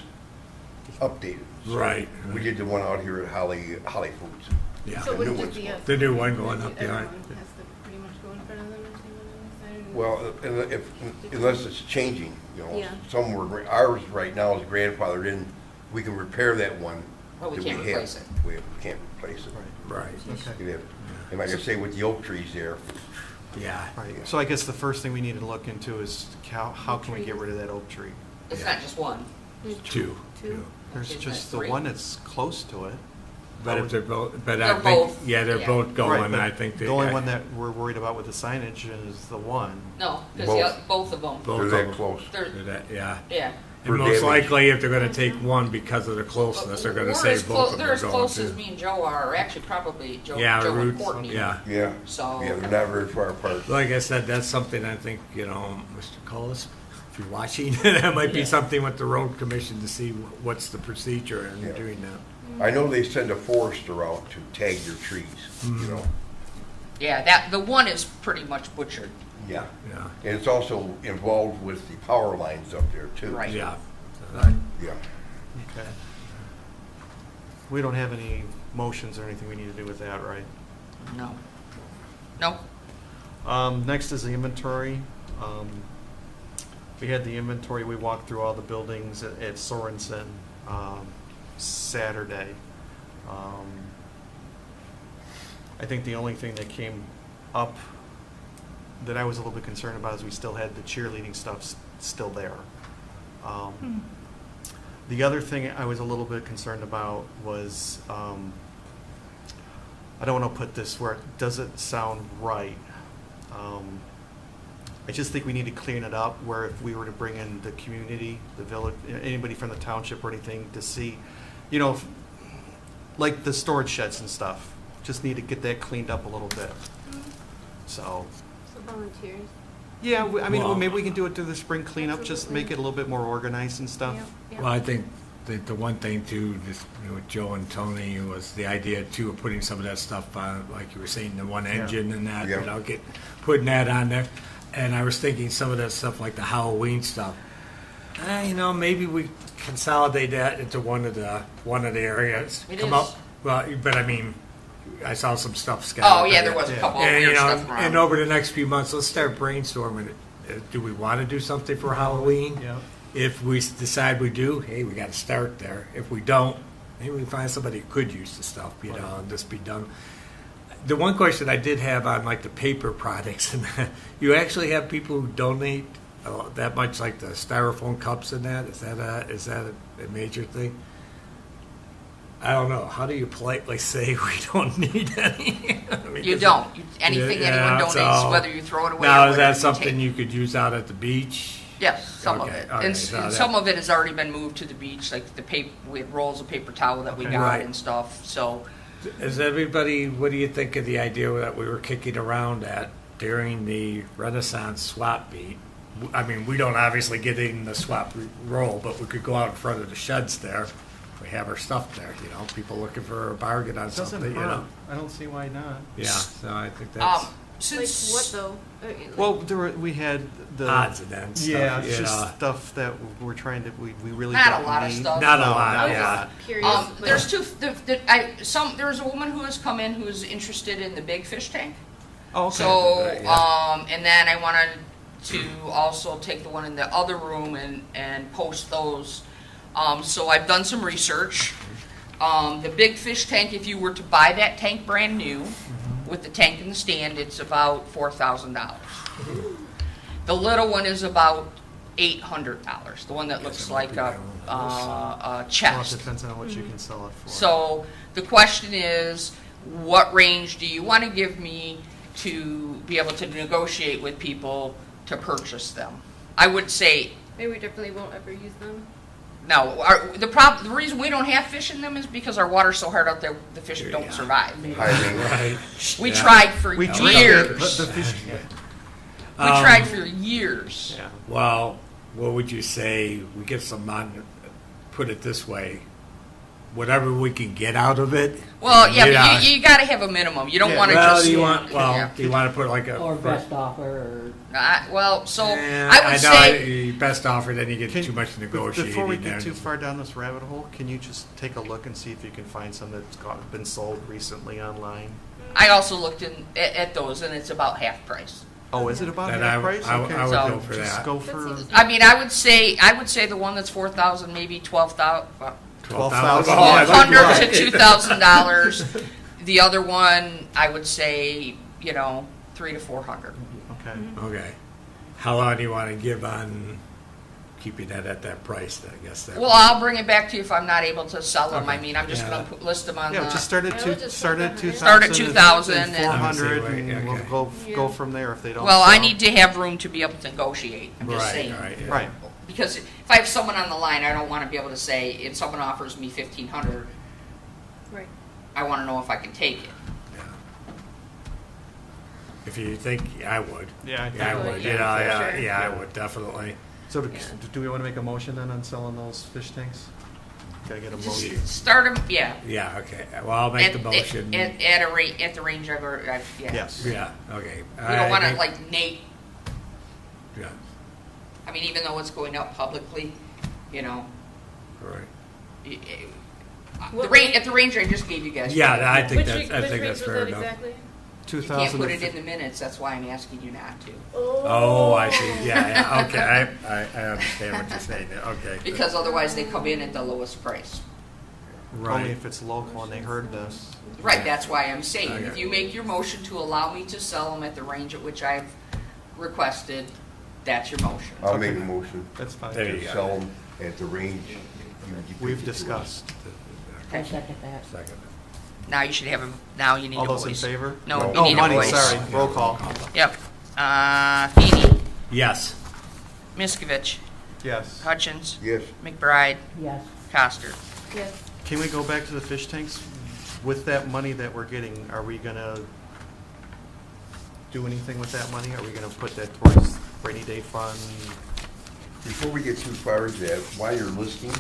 S6: updated. So
S5: Right.
S6: We did the one out here at Holly Foods.
S5: yeah.
S9: So
S6: The
S9: would
S6: new
S9: it
S6: one's
S9: just be us?
S5: The new one going up there.
S9: Everyone has to pretty much go in front of them or something?
S6: Well, unless it's changing,
S9: Yeah.
S6: some were, ours right now is grandfathered in, we can repair that one.
S2: Well, we
S6: that
S2: can't
S6: have.
S2: replace it.
S6: We can't replace it.
S5: Right,
S1: Okay.
S6: You'd have- And like I say, with the oak trees there,
S5: yeah.
S1: Right. So I guess the first thing we need to look into is how can we get rid of that oak tree?
S2: It's not just one.
S5: Two.
S9: Two.
S1: There's
S2: Isn't
S1: just
S2: that
S1: the
S2: three?
S1: one that's close to it.
S5: But if they're both, but
S2: They're
S5: I think,
S2: both,
S5: yeah, they're
S2: yeah.
S5: both
S1: Right,
S5: going,
S1: but
S5: I think.
S1: the only one that we're worried about with the signage is the one.
S2: No, because
S6: Both.
S2: both of them.
S5: Both
S6: they're
S5: of
S6: that
S5: them.
S6: close.
S2: They're,
S5: Yeah.
S2: yeah.
S6: For
S5: And most
S6: damage.
S5: likely, if they're gonna take one because of their closeness, they're gonna
S2: We're
S5: say
S2: as
S5: both of them
S2: They're
S5: are
S2: as
S5: going
S2: close as
S5: to.
S2: me and Joe are, or actually probably Joe
S5: Yeah,
S2: and
S5: roots,
S2: Courtney.
S5: yeah.
S6: Yeah.
S2: So.
S6: Yeah, they're not very far apart.
S5: Like I said, that's something I think, Mr. Cullis, if you're watching, that might be
S2: Yeah.
S5: something with the road commission to see what's the procedure in
S6: Yeah.
S5: doing that.
S6: I know they send a forester out to tag your trees,
S5: Mm-hmm.
S2: Yeah, the one is pretty much butchered.
S6: Yeah.
S5: Yeah,
S6: And it's also involved with the power lines up there too.
S2: Right.
S5: yeah.
S6: Yeah.
S1: Okay. We don't have any motions or anything we need to do with that, right?
S2: No. No.
S1: Next is the inventory. We had the inventory, we walked through all the buildings at Sorensen Saturday. I think the only thing that came up that I was a little bit concerned about is we still had the cheerleading stuff still there. The other thing I was a little bit concerned about was, I don't want to put this where it doesn't sound right. I just think we need to clean it up where if we were to bring in the community, the village, anybody from the township or anything to see, like the storage sheds and stuff, just need to get that cleaned up a little bit. So,
S9: So volunteers.
S1: yeah,
S5: Well-
S1: maybe we can do it through the spring cleanup, just
S9: Absolutely.
S1: make it a little bit more organized and stuff.
S9: Yep, yep.
S5: Well, I think the one thing too, just with Joe and Tony, was the idea too of putting some of that stuff on, like you were saying, the one engine and that,
S6: Yeah.
S5: putting that on there. And I was thinking some of that stuff like the Halloween stuff. Maybe we consolidate that into one of the areas.
S2: It
S5: Come
S2: is.
S5: up, well, but I mean, I saw some stuff scattered.
S2: Oh, yeah, there was a couple of
S5: And,
S2: weird stuff
S5: and
S2: around.
S5: over the next few months, let's start brainstorming. Do we want to do something for Halloween?
S1: Yeah.
S5: If we decide we do, hey, we got to start there. If we don't, maybe we find somebody who could use the stuff, and just be done. The one question I did have on like the paper products, and you actually have people who donate that much, like the styrofoam cups and that. Is that a major thing? I don't know. How do you politely say we don't need any? I mean,
S2: You
S5: is
S2: don't.
S5: it-
S2: Anything
S5: Yeah,
S2: anyone donates,
S5: so-
S2: whether you throw it away
S5: Now,
S2: or
S5: is
S2: whether
S5: that
S2: you
S5: something
S2: take.
S5: you could use out at the beach?
S2: Yes, some of
S5: Okay,
S2: it.
S5: all right,
S2: And
S5: so
S2: and
S5: that-
S2: some of it has already been moved to the beach, like we had rolls of paper towel that we
S1: Okay.
S2: got
S5: Right.
S2: and stuff, so.
S5: Is everybody, what do you think of the idea that we were kicking around at during the Renaissance swap meet? I mean, we don't obviously get in the swap roll, but we could go out in front of the sheds there. We have our stuff there, people looking for a bargain on
S1: It doesn't
S5: something,
S1: hurt. I don't see why not.
S5: Yeah, so I think that's
S9: Like
S2: Since
S9: what though?
S1: Well, we had the
S5: odds and ends.
S1: yeah,
S5: stuff,
S1: it's just stuff that we're trying to we really
S2: Not a
S1: don't
S2: lot of
S1: need.
S2: stuff.
S5: Not a
S1: No,
S5: lot,
S9: I was
S5: yeah.
S9: just curious. but-
S2: there's there's a woman who has come in who's interested in the big fish tank.
S1: Oh, okay.
S2: So,
S5: Yeah.
S2: and then I wanted to also take the one in the other room and post those. So I've done some research. The big fish tank, if you were to buy that tank brand new, with the tank in the stand, it's about $4,000. The little one is about $800. The one that looks like a
S1: Well, it
S2: chest.
S1: depends on what you can sell it for.
S2: So the question is, what range do you want to give me to be able to negotiate with people to purchase them? I would say
S9: Maybe we definitely won't ever use them.
S2: no. The reason we don't have fish in them is because our water's so hard out there, the fish don't
S5: Yeah.
S2: survive.
S5: Right.
S2: We
S5: Yeah.
S2: tried for
S1: we
S2: years.
S1: the fish.
S2: We tried for years.
S1: Yeah.
S5: Well, what would you say, we get some put it this way, whatever we can get out of it?
S2: Well, yeah,
S5: Yeah.
S2: but you got to have a minimum. You don't
S1: Yeah.
S2: want to
S5: Well,
S2: just.
S5: do you
S2: Yeah.
S5: want to put like a...
S8: Or best offer,
S2: Well, so
S5: Yeah,
S2: I would say.
S5: you best offer, then you get
S1: Can-
S5: too much negotiating.
S1: Before we
S5: there.
S1: get too far down this rabbit hole, can you just take a look and see if you can find some that's been sold recently online?
S2: I also looked at those, and it's about half price.
S1: Oh, is it about
S5: Then
S1: half price?
S5: I
S1: Okay.
S5: would
S2: So-
S5: go for
S1: Just
S5: that.
S1: go for
S9: That's easy.
S2: I mean, I would say the one that's 4,000, maybe 12,000,
S1: $12,000.
S5: Oh, I like
S2: $100
S5: that.
S2: to $2,000. The other one, I would say, $300 to $400.
S1: Okay.
S5: Okay. How long do you want to give on keeping that at that price, I guess? That
S2: Well, I'll bring it back to you if I'm not able to sell them.
S5: Okay.
S2: I mean, I'm just
S5: Yeah.
S2: going to list them on
S1: Yeah,
S2: the.
S1: just start at
S9: Yeah,
S1: two.
S9: we'll just
S1: Start at 2,000.
S2: Start at 2,000
S1: and
S2: and-
S1: 400,
S5: Okay.
S1: and we'll go
S9: Yeah.
S1: from there if they don't.
S2: Well, I
S1: sell.
S2: need to have room to be able to negotiate. I'm just
S5: Right,
S2: saying.
S5: right, yeah.
S1: Right.
S2: Because if I have someone on the line, I don't want to be able to say, if someone offers me 1,500,
S9: Right.
S2: I want to know if I can take it.
S5: Yeah. If you think, I would.
S1: Yeah, I think.
S5: Yeah, I
S9: would,
S5: would.
S9: yeah, for sure.
S5: I would definitely.
S1: So
S9: Yeah.
S1: do we want to make a motion then on selling those fish tanks? Gotta get a motion.
S2: Just start them, yeah.
S5: Yeah, okay. Well, I'll make the motion.
S2: At a rate, at the range I've yeah.
S1: Yes.
S5: Yeah, okay.
S2: We don't want to like Nate,
S5: Yeah,
S2: I mean, even though it's going up publicly,
S5: all right.
S2: the
S9: What
S2: rate, at the range I just gave you guys.
S5: Yeah, I think
S9: Which
S5: that's, I
S9: which
S5: think
S9: range
S5: that's
S9: was
S5: fair
S9: that
S5: enough.
S9: exactly?
S2: You can't put it
S1: 2000.
S2: in the minutes, that's why I'm asking you not to.
S5: Oh, I see. Yeah, okay. I understand what you're saying there. Okay.
S2: Because otherwise they come in at the lowest price.
S1: Only
S5: Right.
S1: if it's local and they heard this.
S2: Right, that's why I'm saying, if
S5: Okay.
S2: you make your motion to allow me to sell them at the range at which I've requested, that's your motion.
S6: I'll make a motion
S1: That's fine.
S5: There you
S6: to
S5: go.
S6: sell them at the range.
S1: We've discussed.
S8: I second that.
S5: Second.
S2: Now you should have a, now you need a
S1: All
S2: voice.
S1: those in favor?
S2: No,
S6: No.
S2: you
S1: Oh,
S2: need a
S1: money,
S2: voice.
S1: sorry. Roll call.
S2: Yep. Feeny,
S5: Yes.
S2: Miskovich,
S1: Yes.
S2: Hutchins,
S6: Yes,
S2: McBride,
S8: Yes.
S2: Coster.
S9: Yes.
S1: Can we go back to the fish tanks? With that money that we're getting, are we gonna do anything with that money? Are we gonna put that towards rainy day fund?
S6: before we get too far into that, while you're listing,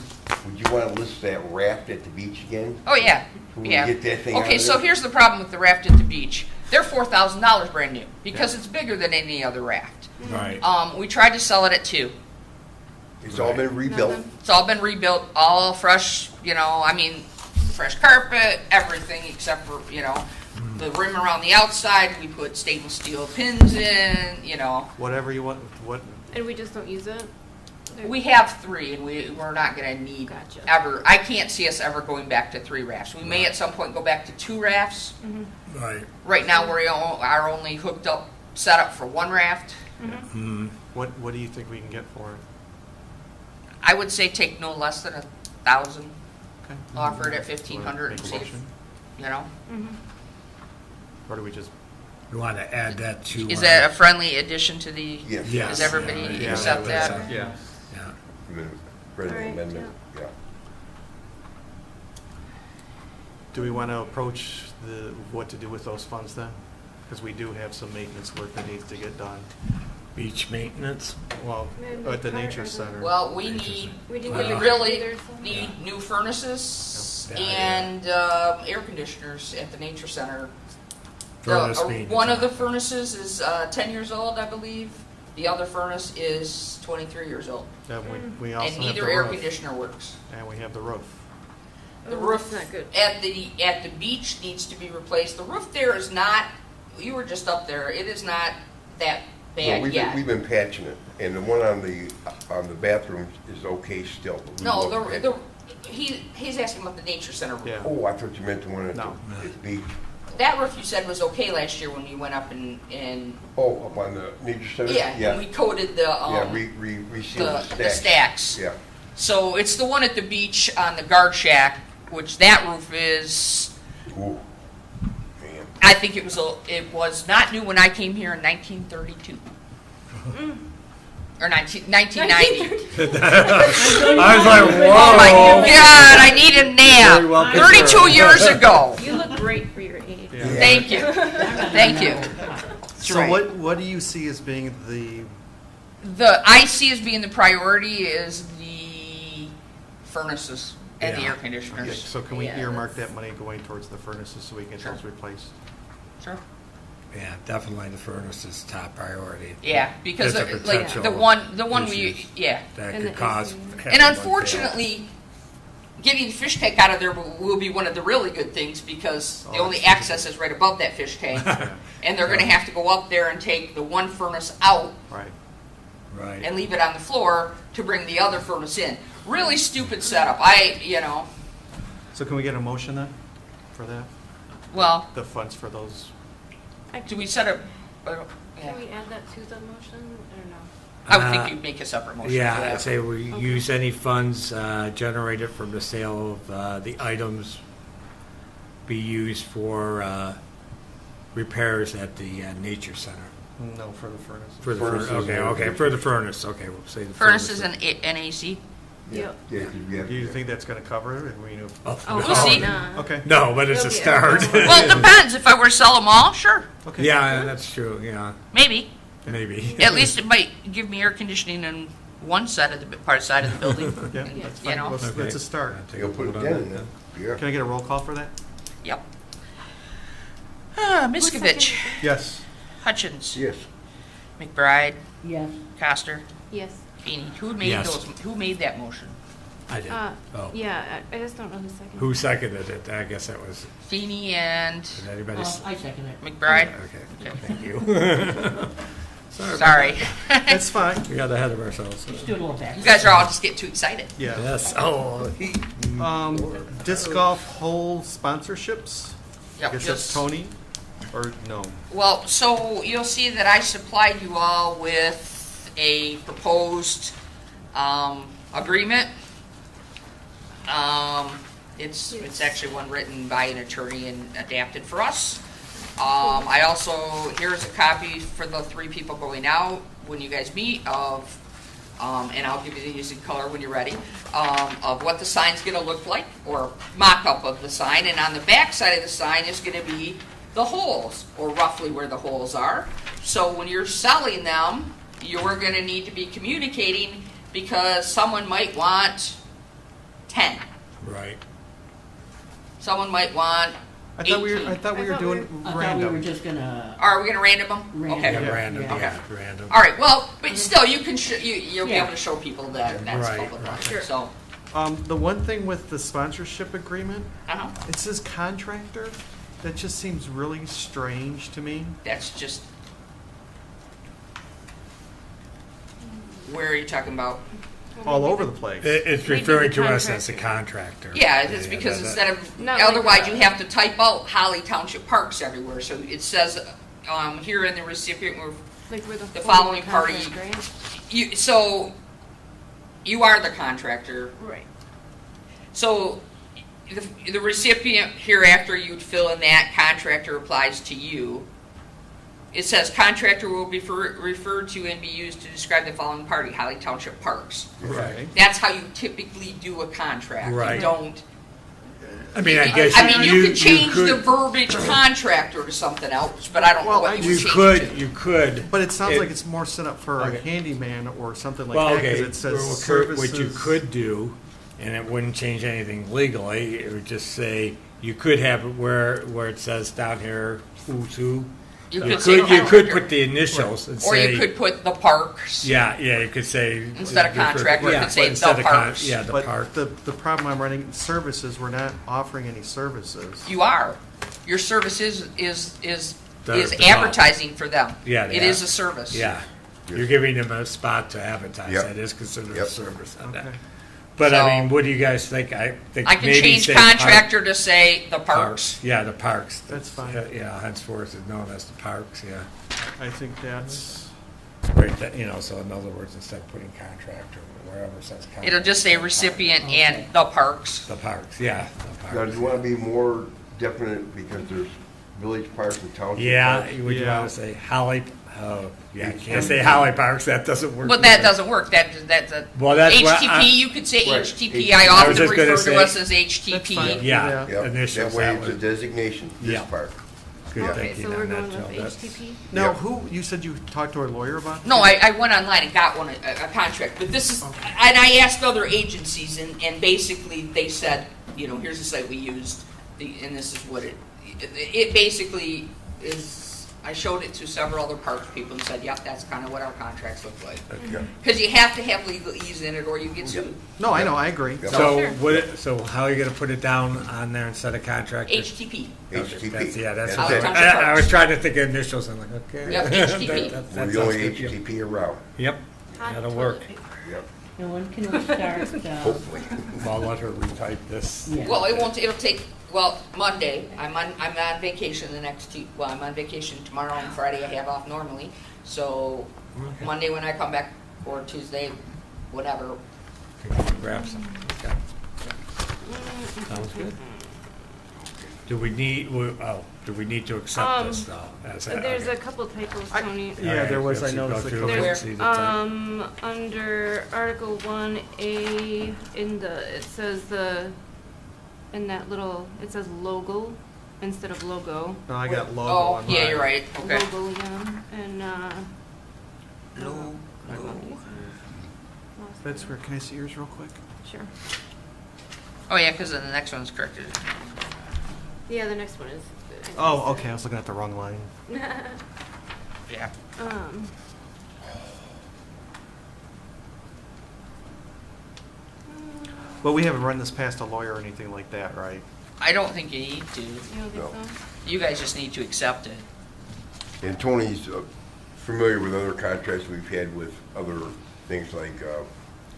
S6: would you want to list that raft at the beach again?
S2: Oh, yeah,
S6: Can we
S2: yeah.
S6: get that thing out
S2: Okay,
S6: of
S2: so
S6: there?
S2: here's the problem with the raft at the beach. They're $4,000 brand new, because it's bigger than any other raft.
S5: Right.
S2: We tried to sell it at $2,000.
S6: It's all been rebuilt.
S9: Nothing.
S2: It's all been rebuilt, all fresh, I mean, fresh carpet, everything except for, the rim around the outside. We put stainless steel pins in,
S1: Whatever you want, what,
S9: And we just don't use it?
S2: We have 3, and we're not going to need
S9: Gotcha.
S2: ever. I can't see us ever going back to 3 rafts. We may at some point go back to 2 rafts.
S5: Right.
S2: Right now, we are only hooked up, set up for 1 raft.
S5: Mm-hmm.
S1: what do you think we can get for it?
S2: I would say take no less than 1,000.
S1: Okay.
S2: Offer it at
S1: Wanna
S2: 1,500
S1: make
S2: and
S1: a
S2: see if,
S1: motion? Or do we just,
S5: You want to add that to?
S2: Is that a friendly addition to the?
S6: Yes.
S5: Yes.
S2: Does everybody
S5: Yeah,
S2: accept
S5: yeah,
S2: that?
S1: yeah.
S5: Yeah.
S6: Friendly
S9: All right,
S6: amendment, yeah.
S1: Do we want to approach what to do with those funds then? Because we do have some maintenance work that needs to get done.
S5: Beach maintenance?
S1: Well,
S9: And
S1: at the
S9: part
S1: nature
S9: of the-
S1: center.
S2: Well, we need,
S9: We
S2: we
S9: didn't get the
S2: really
S9: either, so-
S2: need new furnaces
S5: Yeah.
S2: and air conditioners at the nature center.
S5: Furnace
S2: The-
S5: maintenance.
S2: One of the furnaces is 10 years old, I believe. The other furnace is 23 years old.
S1: That we also
S2: And
S1: have the
S2: neither air
S1: roof.
S2: conditioner works.
S1: And we have the roof.
S2: The
S9: Oh,
S2: roof
S9: that's not good.
S2: at the beach needs to be replaced. The roof there is not, you were just up there, it is not that
S6: Well,
S2: bad
S6: we've
S2: yet.
S6: been patching it, and the one on the bathrooms is okay still. but we
S2: No,
S6: looked at-
S2: he's asking about the nature center roof.
S1: Yeah.
S6: Oh, I thought you meant the one at
S1: No.
S6: the beach.
S2: That roof you said was okay last year when we went up and
S6: Oh, up on the nature center?
S2: yeah, and we coated the
S6: Yeah, resealed
S2: the stacks.
S6: Yeah.
S2: So it's the one at the beach on the guard shack, which that roof is.
S6: Ooh, man.
S2: I think it was not new when I came here in 1932. Or 1990.
S5: I was like, whoa.
S2: Oh my God, I need a
S5: Very well
S2: nap. 32
S5: preserved.
S2: years ago.
S9: You look great for your age.
S1: Yeah.
S2: Thank you. Thank you. That's
S1: So
S2: right.
S1: what do you see as being the,
S2: I see as being the priority is the furnaces and the
S5: Yeah.
S2: air conditioners.
S1: so can we
S9: Yeah,
S1: earmark
S9: that's-
S1: that money going towards the furnaces so we can get
S2: Sure.
S1: those replaced?
S2: Sure.
S5: Yeah, definitely the furnace is top priority.
S2: Yeah, because
S5: There's a
S2: like
S5: potential
S2: the one we
S5: issues
S2: yeah.
S5: That
S9: And
S5: could
S9: the
S5: cause.
S9: AC.
S5: having
S2: And
S5: one
S2: unfortunately, getting the fish tank out of there will be one of the really good things because the
S1: Oh,
S2: only
S1: that's
S2: access is right above that fish tank.
S1: Yeah.
S2: And they're going to have to go up there and take the one furnace out
S1: Right.
S5: fail. Right.
S2: and leave it on the floor to bring the other furnace in. Really stupid setup.
S1: So can we get a motion then for that?
S2: Well,
S1: The funds for those?
S2: do we set up? Yeah.
S9: Can we add that to the motion or no?
S2: I would think you'd make a separate motion for
S5: Yeah,
S2: that.
S5: I'd say we use any funds generated from the sale of the items be used for repairs at the nature center.
S1: No, for the furnace.
S5: For the
S6: Furnaces
S5: furnace, okay,
S6: and
S5: okay, for the furnace, okay, we'll say the
S2: Furnaces
S5: furnace.
S2: and AC.
S6: Yeah, yeah, 'cause we have.
S1: Do you think that's gonna cover it? Or we know?
S5: Oh,
S9: Oh,
S5: no.
S2: we'll see.
S9: Nah.
S1: Okay.
S5: No, but it's a
S9: It'll be
S5: start.
S9: okay.
S2: Well, it depends. If I were to sell them all, sure,
S1: Okay.
S5: Yeah, that's true, yeah,
S2: maybe.
S5: maybe.
S2: At least it might give me air conditioning in one side of the side of the building.
S1: Yeah, that's
S2: You
S1: fine.
S2: know.
S1: Well,
S5: Okay.
S1: That's a start.
S5: I'll take
S6: You'll
S5: a
S6: put it
S5: vote on
S6: down
S5: that
S6: in there.
S5: then.
S6: Yeah.
S1: Can I get a roll call for that?
S2: Yep. Miskovich,
S1: Yes.
S2: Hutchins,
S6: Yes.
S2: McBride,
S8: Yes.
S2: Coster,
S9: Yes.
S2: Feeney. Who made
S5: Yes.
S2: those? Who made that motion?
S5: I did. Oh.
S9: Yeah, I just don't know who's second.
S5: Who seconded it? I guess that was,
S2: Feeney and
S5: did anybody?
S8: I second it.
S2: McBride.
S5: Okay, thank you.
S2: Sorry.
S1: That's fine.
S5: We got ahead of ourselves.
S8: Just do it a little back.
S2: You guys are all just getting too excited.
S1: Yeah.
S5: Yes, oh.
S1: Disc golf hole sponsorships? I
S2: Yep,
S1: guess that's
S2: just-
S1: Tony, or no?
S2: Well, so you'll see that I supplied you all with a proposed agreement. It's actually one written by an attorney and adapted for us. I also, here's a copy for the 3 people going out when you guys meet of, and I'll give you these in color when you're ready, of what the sign's gonna look like, or mock-up of the sign, and on the back side of the sign is gonna be the holes, or roughly where the holes are. So when you're selling them, you're gonna need to be communicating, because someone might want 10.
S5: Right.
S2: Someone might want
S1: I thought we
S2: 18.
S1: were, I thought we were doing
S8: I thought we were
S1: random.
S8: just gonna,
S2: Are we gonna random them?
S8: Random.
S2: Okay.
S5: Yeah,
S1: Yeah.
S5: random,
S8: Yeah.
S5: yeah, random.
S2: All right. Well, but still, you can you'll be
S8: Yeah.
S2: able to show people that that's
S5: Right,
S2: public
S5: right.
S2: record.
S9: Sure.
S2: So,
S1: The one thing with the sponsorship agreement,
S2: uh-huh.
S1: it says contractor. That just seems really strange to me.
S2: That's just. Where are you talking about?
S1: All over the place.
S5: It's
S9: Maybe
S5: referring
S9: the
S5: to us as a
S9: contractor.
S5: contractor.
S2: Yeah, it's because
S5: that-
S2: instead of
S9: Not
S2: otherwise
S9: like
S2: you have to type out Holly Township Parks everywhere. So it says here in the recipient
S9: Like we're
S2: the following party-
S9: contract, right?
S2: you are the contractor.
S9: Right.
S2: So the recipient hereafter you'd fill in that contractor applies to you. It says contractor will be referred to and be used to describe the following party, Holly Township Parks.
S1: Right.
S2: That's how you typically do a contract.
S5: Right.
S2: You don't.
S5: I mean, I guess
S2: I mean, you could change
S5: could-
S2: the verbiage contractor to something else, but I don't know
S1: Well,
S2: what you
S5: You
S2: would change
S5: could,
S2: it to.
S5: you could.
S1: But it sounds
S5: It-
S1: like it's more set up for
S5: Okay.
S1: a handyman or something like
S5: Well,
S1: that, because
S5: okay,
S1: it says
S5: what
S1: services.
S5: you could do, and it wouldn't change anything legally, it would just say, you could have it where it says down here, who's who.
S2: You
S5: You
S2: could say
S5: could
S2: contractor.
S5: put the initials and
S2: Or
S5: say.
S2: you could put the parks.
S5: Yeah, you could say.
S2: Instead of contractor, you
S5: yeah,
S2: could say
S5: instead
S2: the
S5: of con-
S2: parks.
S5: Yeah, the
S1: But
S5: park.
S1: the problem I'm running, services, we're not offering any services.
S2: You are. Your service is
S5: The
S2: advertising for them.
S5: Yeah,
S2: It
S5: they
S2: is
S5: are.
S2: a service.
S5: Yeah, you're giving them a spot to advertise.
S6: Yep.
S5: That is considered a
S6: Yep.
S5: service on that.
S1: Okay.
S5: But
S2: So-
S5: I mean, what do you guys think? I think
S2: I can
S5: maybe
S2: change
S5: say
S2: contractor to say the parks.
S5: Yeah, the parks.
S1: That's fine.
S5: Yeah, henceforth is known as the parks. Yeah,
S1: I think that's,
S5: right. So in other words, instead of putting contractor or wherever it says contractor,
S2: It'll just say recipient and the parks.
S5: the parks. Yeah, the
S6: Now,
S5: parks.
S6: do you want to be more definite, because there's village parks and township
S5: Yeah,
S6: parks?
S5: would you
S1: Yeah.
S5: want to say Holly? Oh, yeah, I can't
S6: HTP.
S5: say Holly Parks. That doesn't work.
S2: But that
S5: either.
S2: doesn't work. That's
S5: Well, that's what
S2: HTP.
S5: I-
S2: You could say
S6: Right.
S2: HTP. I
S6: I
S5: was
S2: often
S5: just gonna
S2: refer
S5: say-
S2: to us as
S1: That's
S2: HTP.
S1: fine.
S5: Yeah,
S1: Yeah.
S5: initials.
S6: That way
S5: That
S6: it's a
S5: was
S6: designation, this
S5: Yeah.
S6: park.
S5: good
S6: Yeah.
S9: Okay,
S5: thinking
S9: so we're
S5: on that,
S9: going
S5: Joe.
S9: with
S5: That's-
S9: HTP?
S1: now,
S6: Yeah.
S1: who, you said you talked to a lawyer about it?
S2: No, I went online and got a contract, but this is, and I asked other agencies, and basically they said, here's the site we used, and this is what it basically is. I showed it to several other parks people and said, yep, that's kind of what our contracts look like.
S6: Yeah.
S2: Because you have to have legalese in it or you get sued.
S1: No, I know, I agree.
S6: Yep.
S5: So
S9: Sure.
S5: so how are you going to put it down on there instead of contractor?
S2: HTP.
S6: HTP.
S5: That's, yeah, that's
S6: That's
S5: what
S6: it.
S5: I was trying to think of initials. I'm like, okay.
S2: Yep, HTP.
S5: That
S6: We're the
S5: sounds
S6: only
S5: good, yep.
S6: HTP around.
S5: Yep,
S9: Hot
S5: that'll
S9: toilet
S5: work.
S9: paper.
S6: Yep.
S8: and when can we start,
S6: Hopefully.
S5: I'll let her retype this.
S8: yeah.
S2: Well, it'll take, Monday, I'm on vacation the next two, I'm on vacation tomorrow and Friday I have off normally. So
S5: Okay.
S2: Monday when I come back, or Tuesday, whatever.
S5: Grab some. Okay. Sounds good. Do we need to accept this though?
S9: There's a couple typos, Tony.
S1: Yeah, there was, I noticed a couple.
S9: There's,
S5: There's,
S9: under Article 1A, it says in that little, it says logo instead of logo.
S1: No, I got logo
S2: Oh,
S1: on
S2: yeah,
S1: mine.
S2: you're right, okay.
S9: Logo, yeah, and,
S2: No.
S1: That's where, can I see yours real quick?
S9: Sure.
S2: Oh, yeah, because then the next one's corrected.
S9: Yeah, the next one is.
S1: Oh, okay, I was looking at the wrong line.
S2: Yeah.
S1: But we haven't run this past a lawyer or anything like that, right?
S2: I don't think you need to.
S9: You don't
S6: No.
S9: think so?
S2: You guys just need to accept it.
S6: And Tony's familiar with other contracts we've had with other things like,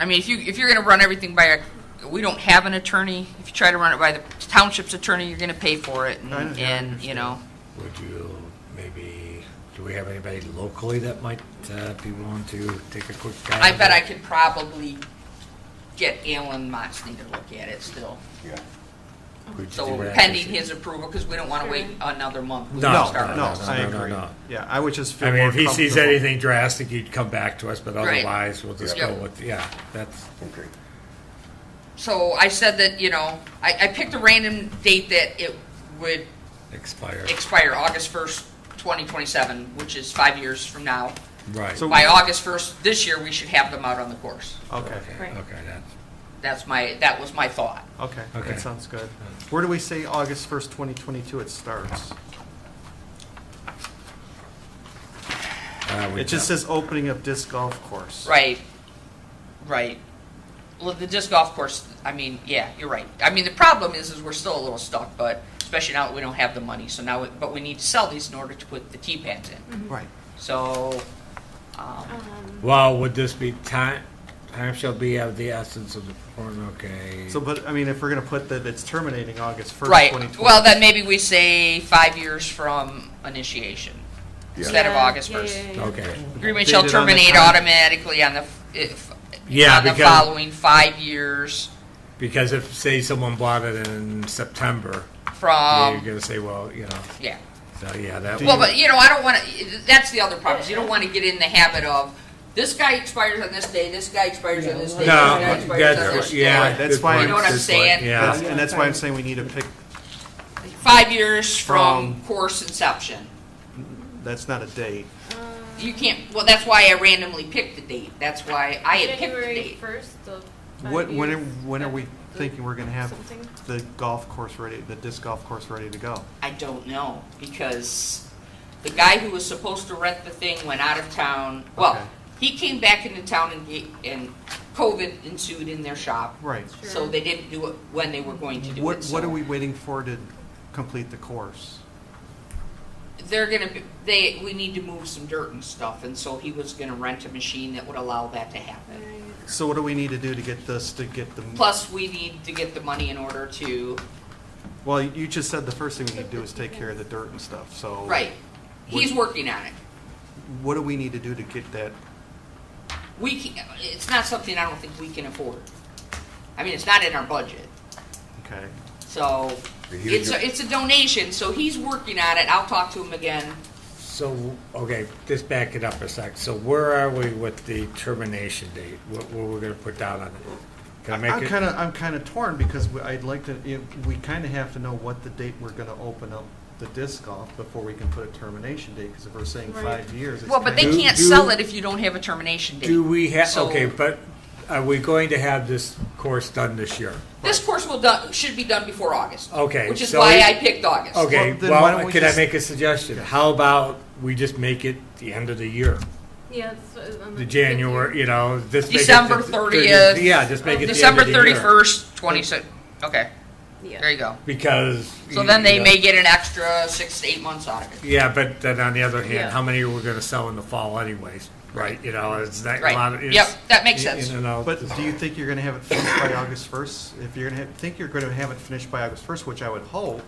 S2: I mean, if you're going to run everything by we don't have an attorney. If you try to run it by the township's attorney, you're going to pay for it,
S1: I
S2: and you know.
S5: Would you maybe, do we have anybody locally that might be willing to take a quick dive?
S2: I bet I could probably get Alan Moxney to look at it still.
S6: yeah.
S5: Could you
S2: So
S5: do that?
S2: pending his approval, because we don't want to wait another month. We
S5: No,
S2: can
S1: No,
S2: start
S1: no,
S2: it.
S1: I
S5: no,
S1: agree.
S5: no.
S1: Yeah, I would just feel
S5: I mean,
S1: more
S5: if he sees
S1: comfortable.
S5: anything drastic, he'd come back to us, but
S2: Right.
S5: otherwise, we'll just
S2: Yeah.
S5: go with, yeah, that's,
S6: Okay.
S2: So I said that, you know, I picked a random date that it would
S5: expired.
S2: expire August 1st, 2027, which is 5 years from now.
S5: Right.
S1: So-
S2: By August 1st this year, we should have them out on the course.
S1: Okay,
S9: Right.
S5: Okay,
S2: That was my thought.
S1: okay,
S5: Okay.
S1: that sounds good. Where do we say August 1st, 2022 it starts?
S5: we
S1: It just says opening of disc golf course.
S2: Right. Well, the disc golf course, I mean, yeah, you're right. I mean, the problem is we're still a little stuck, but especially now that we don't have the money. So now, but we need to sell these in order to put the tee pads in.
S1: Right.
S2: So,
S5: Well, would this be time shall be of the essence of the form, okay.
S1: So, but, I mean, if we're gonna put that it's terminating August 1st,
S2: right.
S1: 2020.
S2: Well, then maybe we say 5 years from initiation instead of
S9: Yeah,
S2: August
S9: yeah,
S2: 1st.
S9: yeah, yeah.
S5: Okay.
S2: Agreement shall
S1: Dated on the
S2: terminate
S1: con-
S2: automatically on the
S5: Yeah,
S2: on the
S5: because-
S2: following 5 years
S5: Because if, say, someone bought it in September, you're
S2: from
S5: gonna say, well, you know,
S2: yeah.
S5: so yeah, that.
S1: Do
S2: Well,
S1: you-
S2: but you know, I don't want to. That's the other problem. Is you don't want to get in the habit of this guy expires on this day, this guy expires on this day,
S5: No,
S2: this guy expires on this
S5: that's, yeah.
S2: day.
S1: That's
S5: good
S1: why-
S5: point,
S1: You know
S2: what I'm
S5: good point,
S2: saying?
S5: Yeah.
S1: That's- And that's why I'm saying we need to pick,
S2: 5 years from
S1: From-
S2: course inception.
S1: that's not a date.
S2: You can't. Well, that's why I randomly picked the date. That's why I had picked the
S9: January
S2: date.
S9: 1st of 5
S1: When are,
S9: years,
S1: when are we
S9: the-
S1: thinking we're gonna have
S9: something?
S1: the golf course ready, the disc golf course ready to go?
S2: I don't know because the guy who was supposed to rent the thing went out of town. Well,
S1: Okay.
S2: he came back into town and COVID ensued in their shop.
S1: Right.
S2: So
S9: Sure.
S2: they didn't do it when they were going to do
S1: What,
S2: it.
S1: what
S2: so
S1: are we waiting for to complete the course?
S2: They're gonna. We need to move some dirt and stuff, and so he was gonna rent a machine that would allow that to happen.
S1: So what do we need to do to get this, to get the,
S2: Plus, we need to get the money in order to.
S1: well, you just said the first thing we need to do is take care of the dirt and stuff, so.
S2: Right. He's working on it.
S1: What do we need to do to get that?
S2: We can, it's not something I don't think we can afford. I mean, it's not in our budget.
S1: Okay.
S2: So
S6: Here's
S2: it's a donation. So he's working on it. I'll talk to him again.
S5: So, okay, just back it up a sec. So where are we with the termination date? What we're gonna put down on it? Can I make it?
S1: I'm kinda torn because I'd like to, we kinda have to know what the date we're gonna open up the disc golf before we can put a termination date, because if we're saying
S9: Right.
S1: 5 years, it's
S2: Well, but they
S1: kinda-
S2: can't
S5: do-
S2: sell it if you don't have a termination date.
S5: Do we have,
S2: So-
S5: okay, but are we going to have this course done this year?
S2: This course should be done before August.
S5: Okay,
S2: Which is
S5: so
S2: why
S5: it-
S2: I picked August.
S5: Okay,
S1: Well, then why don't
S5: well,
S1: we
S5: can I
S1: just-
S5: make a suggestion? How about we just make it the end of the year?
S9: Yeah, that's what,
S5: The January, you know, this. make it
S2: December
S5: the
S2: 30th.
S5: Yeah, just make it the end
S2: December
S5: of the year.
S2: 31st, 26. Okay,
S9: Yeah.
S2: there you go.
S5: Because.
S2: So
S5: you-
S2: then they
S5: you know,
S2: may get an extra 6 to 8 months out of it.
S5: Yeah, but then on the other hand,
S9: Yeah.
S5: how many are we gonna sell in the fall anyways, right? You know, it's that a
S2: Right.
S5: lot of.
S2: Yep, that makes sense.
S5: You know,
S1: But do you think you're gonna have it finished by August 1st? If you're gonna think you're gonna have it finished by August 1st, which I would hope,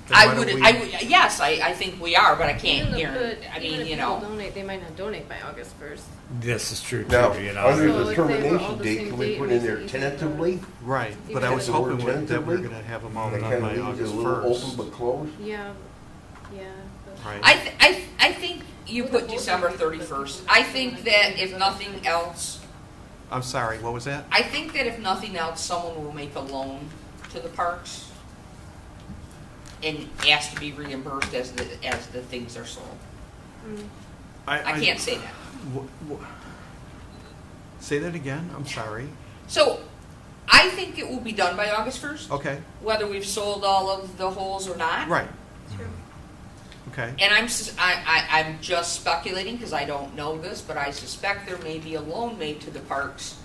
S1: then
S2: I
S1: why
S2: would,
S1: don't
S2: I would, yes, I think we are, but I can't
S9: Even
S2: guarantee. I
S9: even
S2: mean,
S9: if
S2: you
S9: people
S2: know,
S9: donate, they might not donate by August 1st.
S5: This is true
S6: Now,
S5: too, you
S6: under
S5: know.
S9: So
S6: the
S9: if they were all
S6: termination
S9: the
S6: date,
S9: same
S6: can we
S9: date,
S6: put
S9: it
S6: in
S9: makes
S6: there
S9: it easier to-
S6: tentatively?
S1: right, but I
S9: Even
S1: was
S6: if the word
S1: hoping that we're
S6: tentatively,
S1: gonna have them all
S6: That
S1: done
S6: kind
S1: by
S6: of leaves it
S1: August
S6: a little open
S1: 1st.
S6: but closed?
S9: Yeah, yeah. but-
S1: Right.
S2: I think you put December 31st. I think that if nothing else,
S1: I'm sorry, what was that?
S2: I think that if nothing else, someone will make a loan to the parks and ask to be reimbursed as the things are sold.
S9: Mm.
S2: I can't say that.
S1: Say that again, I'm sorry.
S2: So, I think it will be done by August 1st,
S1: Okay,
S2: whether we've sold all of the holes or not.
S1: right,
S9: True.
S1: okay.
S2: And I'm just speculating because I don't know this, but I suspect there may be a loan made to the parks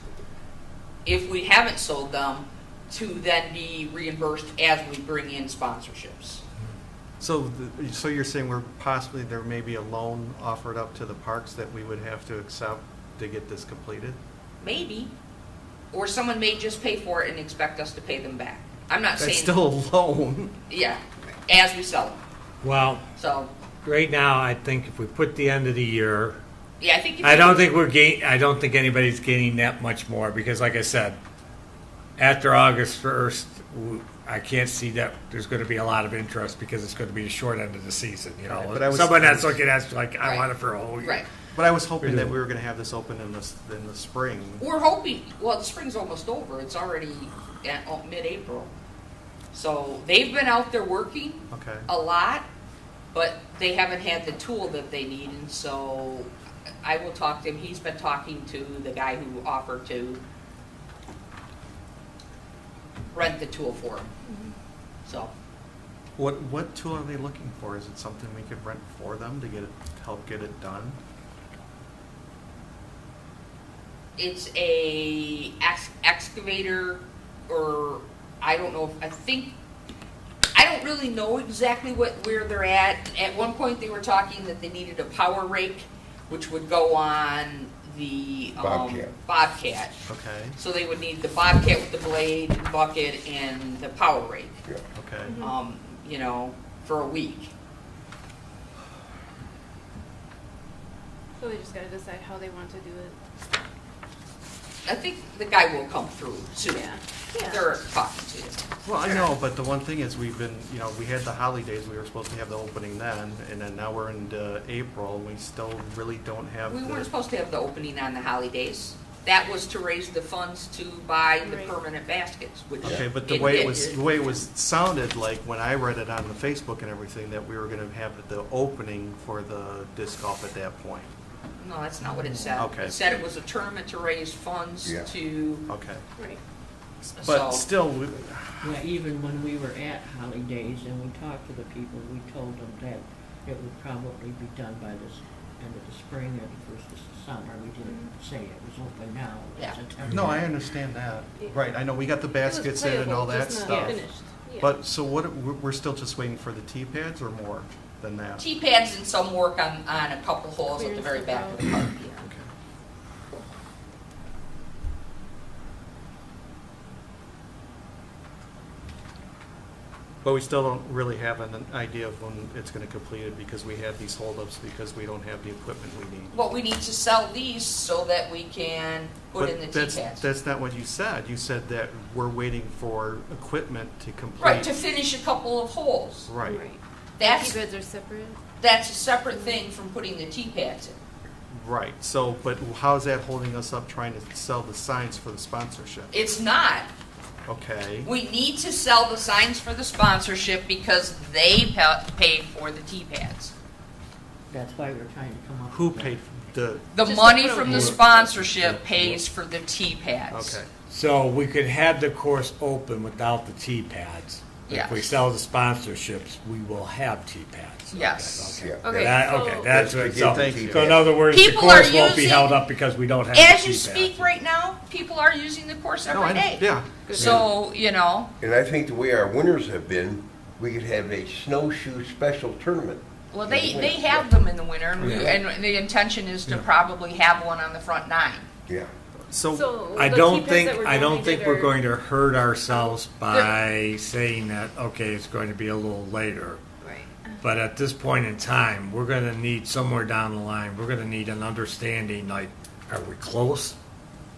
S2: if we haven't sold them to then be reimbursed as we bring in sponsorships.
S1: So, so you're saying there may be a loan offered up to the parks that we would have to accept to get this completed?
S2: Maybe. Or someone may just pay for it and expect us to pay them back. I'm not saying.
S1: That's still a loan.
S2: Yeah, as we sell them.
S5: Well,
S2: So,
S5: right now, I think if we put the end of the year,
S2: yeah, I think. If
S5: I
S2: we-
S5: don't think I don't think anybody's gaining that much more because, like I said, after August 1st, I can't see that there's going to be a lot of interest because it's going to be the short end of the season. You know,
S1: Right, but I was-
S5: someone that's looking at it like, I
S2: Right.
S5: want it for a whole year.
S2: Right.
S1: But I was hoping that we were gonna have this open in the spring.
S2: We're hoping, well, the spring's almost over. It's already at mid-April. So they've been out there working
S1: Okay.
S2: a lot, but they haven't had the tool that they need. And so I will talk to him. He's been talking to the guy who offered to rent the tool for him. So
S1: What tool are they looking for? Is it something we could rent for them to help get it done?
S2: it's a excavator, or I don't know. I don't really know exactly where they're at. At one point, they were talking that they needed a power rake, which would go on the Bobcat.
S1: Okay,
S2: So they would need the Bobcat with the blade, bucket, and the power rake.
S6: Yeah.
S1: okay.
S2: For a week.
S9: So they just gotta decide how they want to do it.
S2: I think the guy will come through soon.
S9: Yeah.
S2: They're talking to you.
S1: Well, I know, but the one thing is we had the holidays, we were supposed to have the opening then, and then now we're into April, and we still really don't have
S2: We weren't
S1: the,
S2: supposed to have the opening on the holidays. That was to raise the funds to buy the
S9: Right.
S2: permanent baskets, which
S1: okay, but the
S2: it
S1: way
S2: did.
S1: it was sounded like when I read it on the Facebook and everything, that we were gonna have the opening for the disc golf at that point.
S2: No, that's not what it said.
S1: Okay.
S2: It said it was a tournament to raise funds
S6: Yeah.
S2: to,
S1: Okay,
S9: Right.
S1: but
S2: so,
S1: still,
S8: Yeah, even when we were at Holidays and we talked to the people, we told them that it would probably be done by this end of the spring or the first of the summer. We didn't say it was open now. It was
S2: Yeah.
S8: a temporary.
S1: no, I understand that, right, I know, we got the baskets in and all that
S9: Just not
S1: stuff.
S9: finished. Yeah.
S1: But, so we're still just waiting for the T-pads or more than that?
S2: T-pads and some work on a couple holes at the very back of the park.
S1: Okay. But we still don't really have an idea of when it's gonna complete it because we have these holdups because we don't have the equipment we need.
S2: Well, we need to sell these so that we can put in the
S1: But that's,
S2: T-pads.
S1: that's not what you said. You said that we're waiting for equipment to complete.
S2: Right, to finish a couple of holes.
S1: Right,
S2: That's,
S9: T-bids are separate.
S2: that's a separate thing from putting the T-pads in.
S1: right. So, but how is that holding us up trying to sell the signs for the sponsorship?
S2: It's not.
S1: Okay,
S2: We need to sell the signs for the sponsorship because they pay for the T-pads.
S8: That's why we're trying to come up.
S1: who
S8: with
S1: paid the,
S2: The
S9: Just
S2: money
S9: to put
S2: from
S9: them-
S2: the sponsorship pays for the T-pads.
S1: okay.
S5: So we could have the course open without the T-pads. If we
S2: Yes.
S5: sell the sponsorships, we will have T-pads.
S2: Yes.
S5: Okay,
S6: Yeah.
S9: Okay,
S5: okay,
S9: so-
S5: that's
S6: That's
S5: what,
S6: to
S5: so,
S6: get the
S1: Thank you.
S5: so in other words, the
S2: People are
S5: course won't be
S2: using-
S5: held up because we don't have the
S2: As
S5: T-pads.
S2: you speak right now, people are using the course
S1: No,
S2: every day.
S1: yeah,
S2: So,
S6: And I think the way our winters have been, we could have a snowshoe special tournament.
S2: well, they have them in the winter, and,
S5: Yeah.
S2: and the intention is to
S5: Yeah.
S2: probably have one on the front nine.
S6: Yeah.
S1: so,
S9: So
S5: I
S9: the
S5: don't
S9: T-pads
S5: think
S9: that were
S5: I don't
S9: donated
S5: think we're
S9: are-
S5: going to hurt ourselves by saying that okay, it's going to be a little later.
S9: Right.
S5: But at this point in time, we're going to need somewhere down the line. We're going to need an understanding. Like, are we close?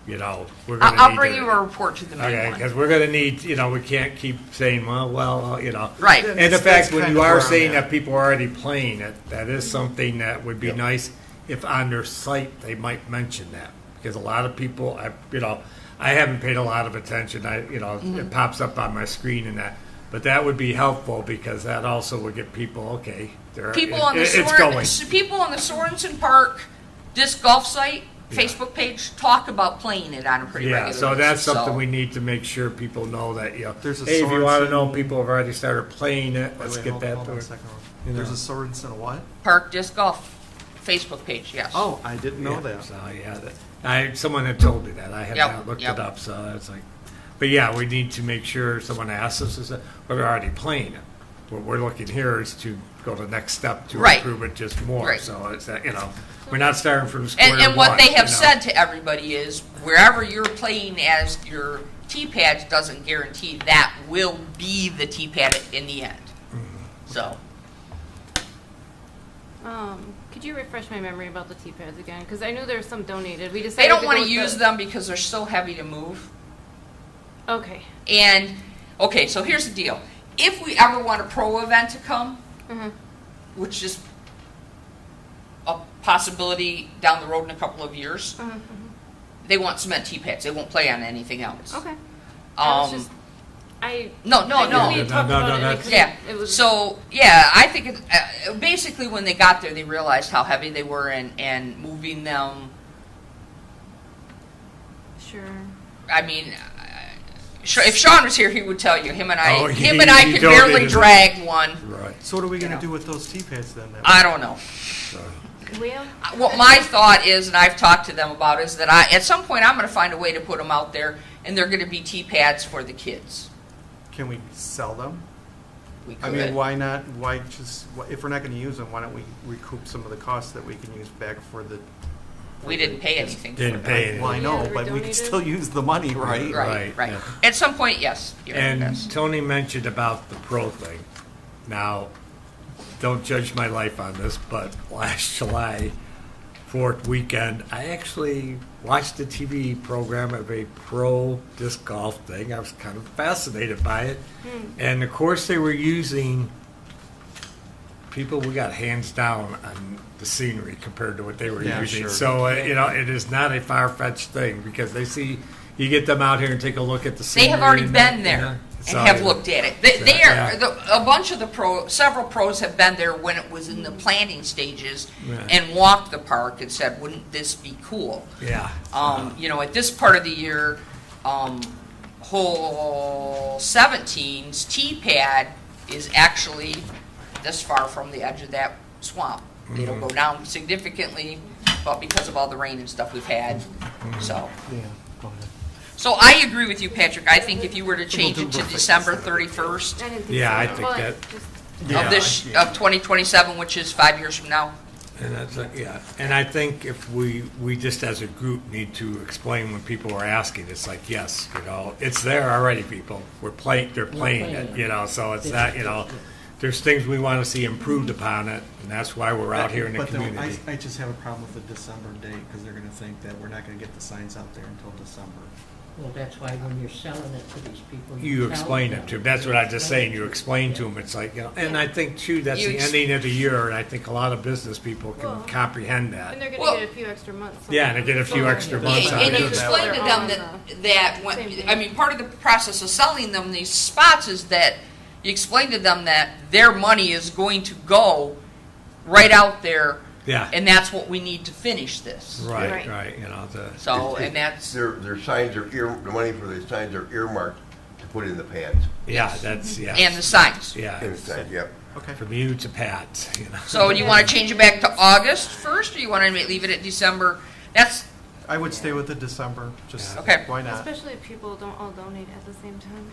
S5: We're going to.
S2: I'll bring you a report to the main
S5: Okay,
S2: one.
S5: because we're going to need. We can't keep saying, well.
S2: Right.
S5: And the
S1: That's
S5: fact when
S1: kind
S5: you
S1: of
S5: are
S1: where I'm
S5: saying
S1: at.
S5: that people are already playing it, that is something that would be
S6: Yep.
S5: nice if on their site they might mention that, because a lot of people, I haven't paid a lot of attention. It pops up on my screen and that, but that would be helpful because that also would get people
S2: People on the
S5: it's going.
S2: people on the Sorensen Park disc golf site Facebook page talk about playing it on a pretty regular
S5: Yeah, so
S2: basis.
S5: that's something
S2: So-
S5: we need to make sure people know that,
S1: There's a
S5: hey, if you want to
S1: Sorensen-
S5: know, people have already started playing it, let's
S1: wait,
S5: get
S1: hold
S5: that.
S1: on a
S5: to-
S1: second.
S5: you
S1: There's
S5: know.
S1: a Sorensen what?
S2: Park disc golf Facebook page. Yes.
S1: Oh, I didn't know
S5: Yeah,
S1: that.
S5: So, someone had told me that. I had
S2: Yep,
S5: not looked
S2: yep.
S5: it up, so it's like, But yeah, we need to make sure someone asks us, but they're already playing it. What we're looking here is to go to the next step to
S2: Right.
S5: improve it just more.
S2: Right.
S5: So it's that, we're not starting from square one.
S2: And what they have
S5: you know.
S2: said to everybody is, wherever you're playing as your T-pads doesn't guarantee that will be the T-pad in the end. So,
S9: Could you refresh my memory about the T-pads again? Because I knew there was some donated. We decided
S2: they don't
S9: to
S2: want
S9: go
S2: to
S9: with
S2: use
S9: the-
S2: them because they're so heavy to move.
S9: Okay.
S2: And, okay, so here's the deal. If we ever want a pro event to come,
S9: Mm-hmm.
S2: which is a possibility down the road in a couple of years,
S9: Mm-hmm.
S2: they want cement T-pads. They won't play on anything else.
S9: Okay. I was
S2: Um,
S9: just, I.
S2: no,
S9: I knew we had talked
S5: no,
S9: about it, and I
S5: that's-
S9: couldn't-
S2: Yeah.
S9: It was.
S2: So, yeah, I think basically when they got there, they realized how heavy they were and moving them.
S9: Sure.
S2: I mean, if Sean was here, he would tell you. Him and I,
S5: Oh,
S2: him
S5: he-
S2: and I
S5: he
S2: could
S5: told me
S2: barely
S5: to-
S2: drag one.
S5: Right.
S1: So what are we gonna
S2: You know.
S1: do with those T-pads then?
S2: I don't know.
S9: Well.
S2: What my thought is, and I've talked to them about, is that at some point I'm going to find a way to put them out there, and they're going to be T-pads for the kids.
S1: Can we sell them?
S2: We
S1: I
S2: could.
S1: mean, why not, if we're not gonna use them, why don't we recoup some of the costs that we can use back for the.
S2: We didn't pay anything for
S5: Didn't
S2: it.
S5: pay
S1: Well, I
S5: anything.
S1: know,
S9: Yeah, we
S1: but we can
S9: donated.
S1: still use the money, right?
S2: Right, right.
S5: yeah.
S2: At some point, yes. You're
S5: And
S2: yes.
S5: Tony mentioned about the pro thing. Now, don't judge my life on this, but last July 4th weekend, I actually watched a TV program of a pro disc golf thing. I was kind of fascinated by it. And of course, they were using people, we got hands down on the scenery compared to what they were
S1: Yeah,
S5: using.
S1: sure.
S5: So, it is not a far-fetched thing because they see, you get them out here and take a look at the
S2: They
S5: scenery.
S2: have already
S5: and
S2: been
S5: that,
S2: there
S5: you know.
S2: and
S5: So,
S2: have looked at it. They
S5: yeah.
S2: are a bunch of the several pros have been there when it was in the planning stages
S5: Yeah.
S2: and walked the park and said, "Wouldn't this be cool?"
S5: Yeah.
S2: At this part of the year, hole 17's T-pad is actually this far from the edge of that swamp. It'll go down significantly, but because of all the rain and stuff we've had, so.
S1: Yeah, go ahead.
S2: So I agree with you, Patrick. I think if you were to change
S1: do
S2: it to
S1: roughly
S2: December
S1: December.
S2: 31st
S9: I didn't think
S5: Yeah,
S9: so.
S5: I think
S9: But
S5: that-
S9: just-
S5: Yeah.
S2: of 2027, which is 5 years from now.
S5: And that's, and I think if we just as a group need to explain when people are asking, it's like, yes, it's there already, people. They're playing it, so it's that, there's things we want to see improved upon it, and that's why we're out here in the
S1: But then
S5: community.
S1: I just have a problem with the December date, because they're gonna think that we're not gonna get the signs out there until December.
S8: Well, that's why when you're selling it to these people.
S5: You
S8: tell
S5: explain it to them. That's what I was just saying. You explain to them. It's like, and I think too, that's
S2: You
S5: the ending of the year, and I think a lot of business people can
S9: Well,
S5: comprehend
S9: And
S5: that.
S9: they're gonna
S2: Well-
S9: get a few extra months.
S5: Yeah, and they get a few extra months
S2: Yeah,
S5: out
S2: and
S5: of
S2: you
S5: it.
S2: explain to
S9: They're
S2: them
S9: on
S2: that
S9: Same thing.
S2: I mean, part of the process of selling them these spots is that you explain to them that their money is going to go right out there,
S5: Yeah,
S2: and that's what we need to finish this.
S5: right.
S9: Right.
S2: So, and that's,
S6: Their signs are the money for the signs are earmarked to put in the pads.
S5: Yeah, that's, yeah.
S2: and the signs.
S5: Yeah.
S6: In the signs, yep.
S1: Okay.
S5: From you to Pat,
S2: So do you want to change it back to August 1st, or you want to leave it at December? That's,
S1: I would stay with the December, just,
S2: Okay.
S1: why not?
S9: Especially if people don't all donate at the same time.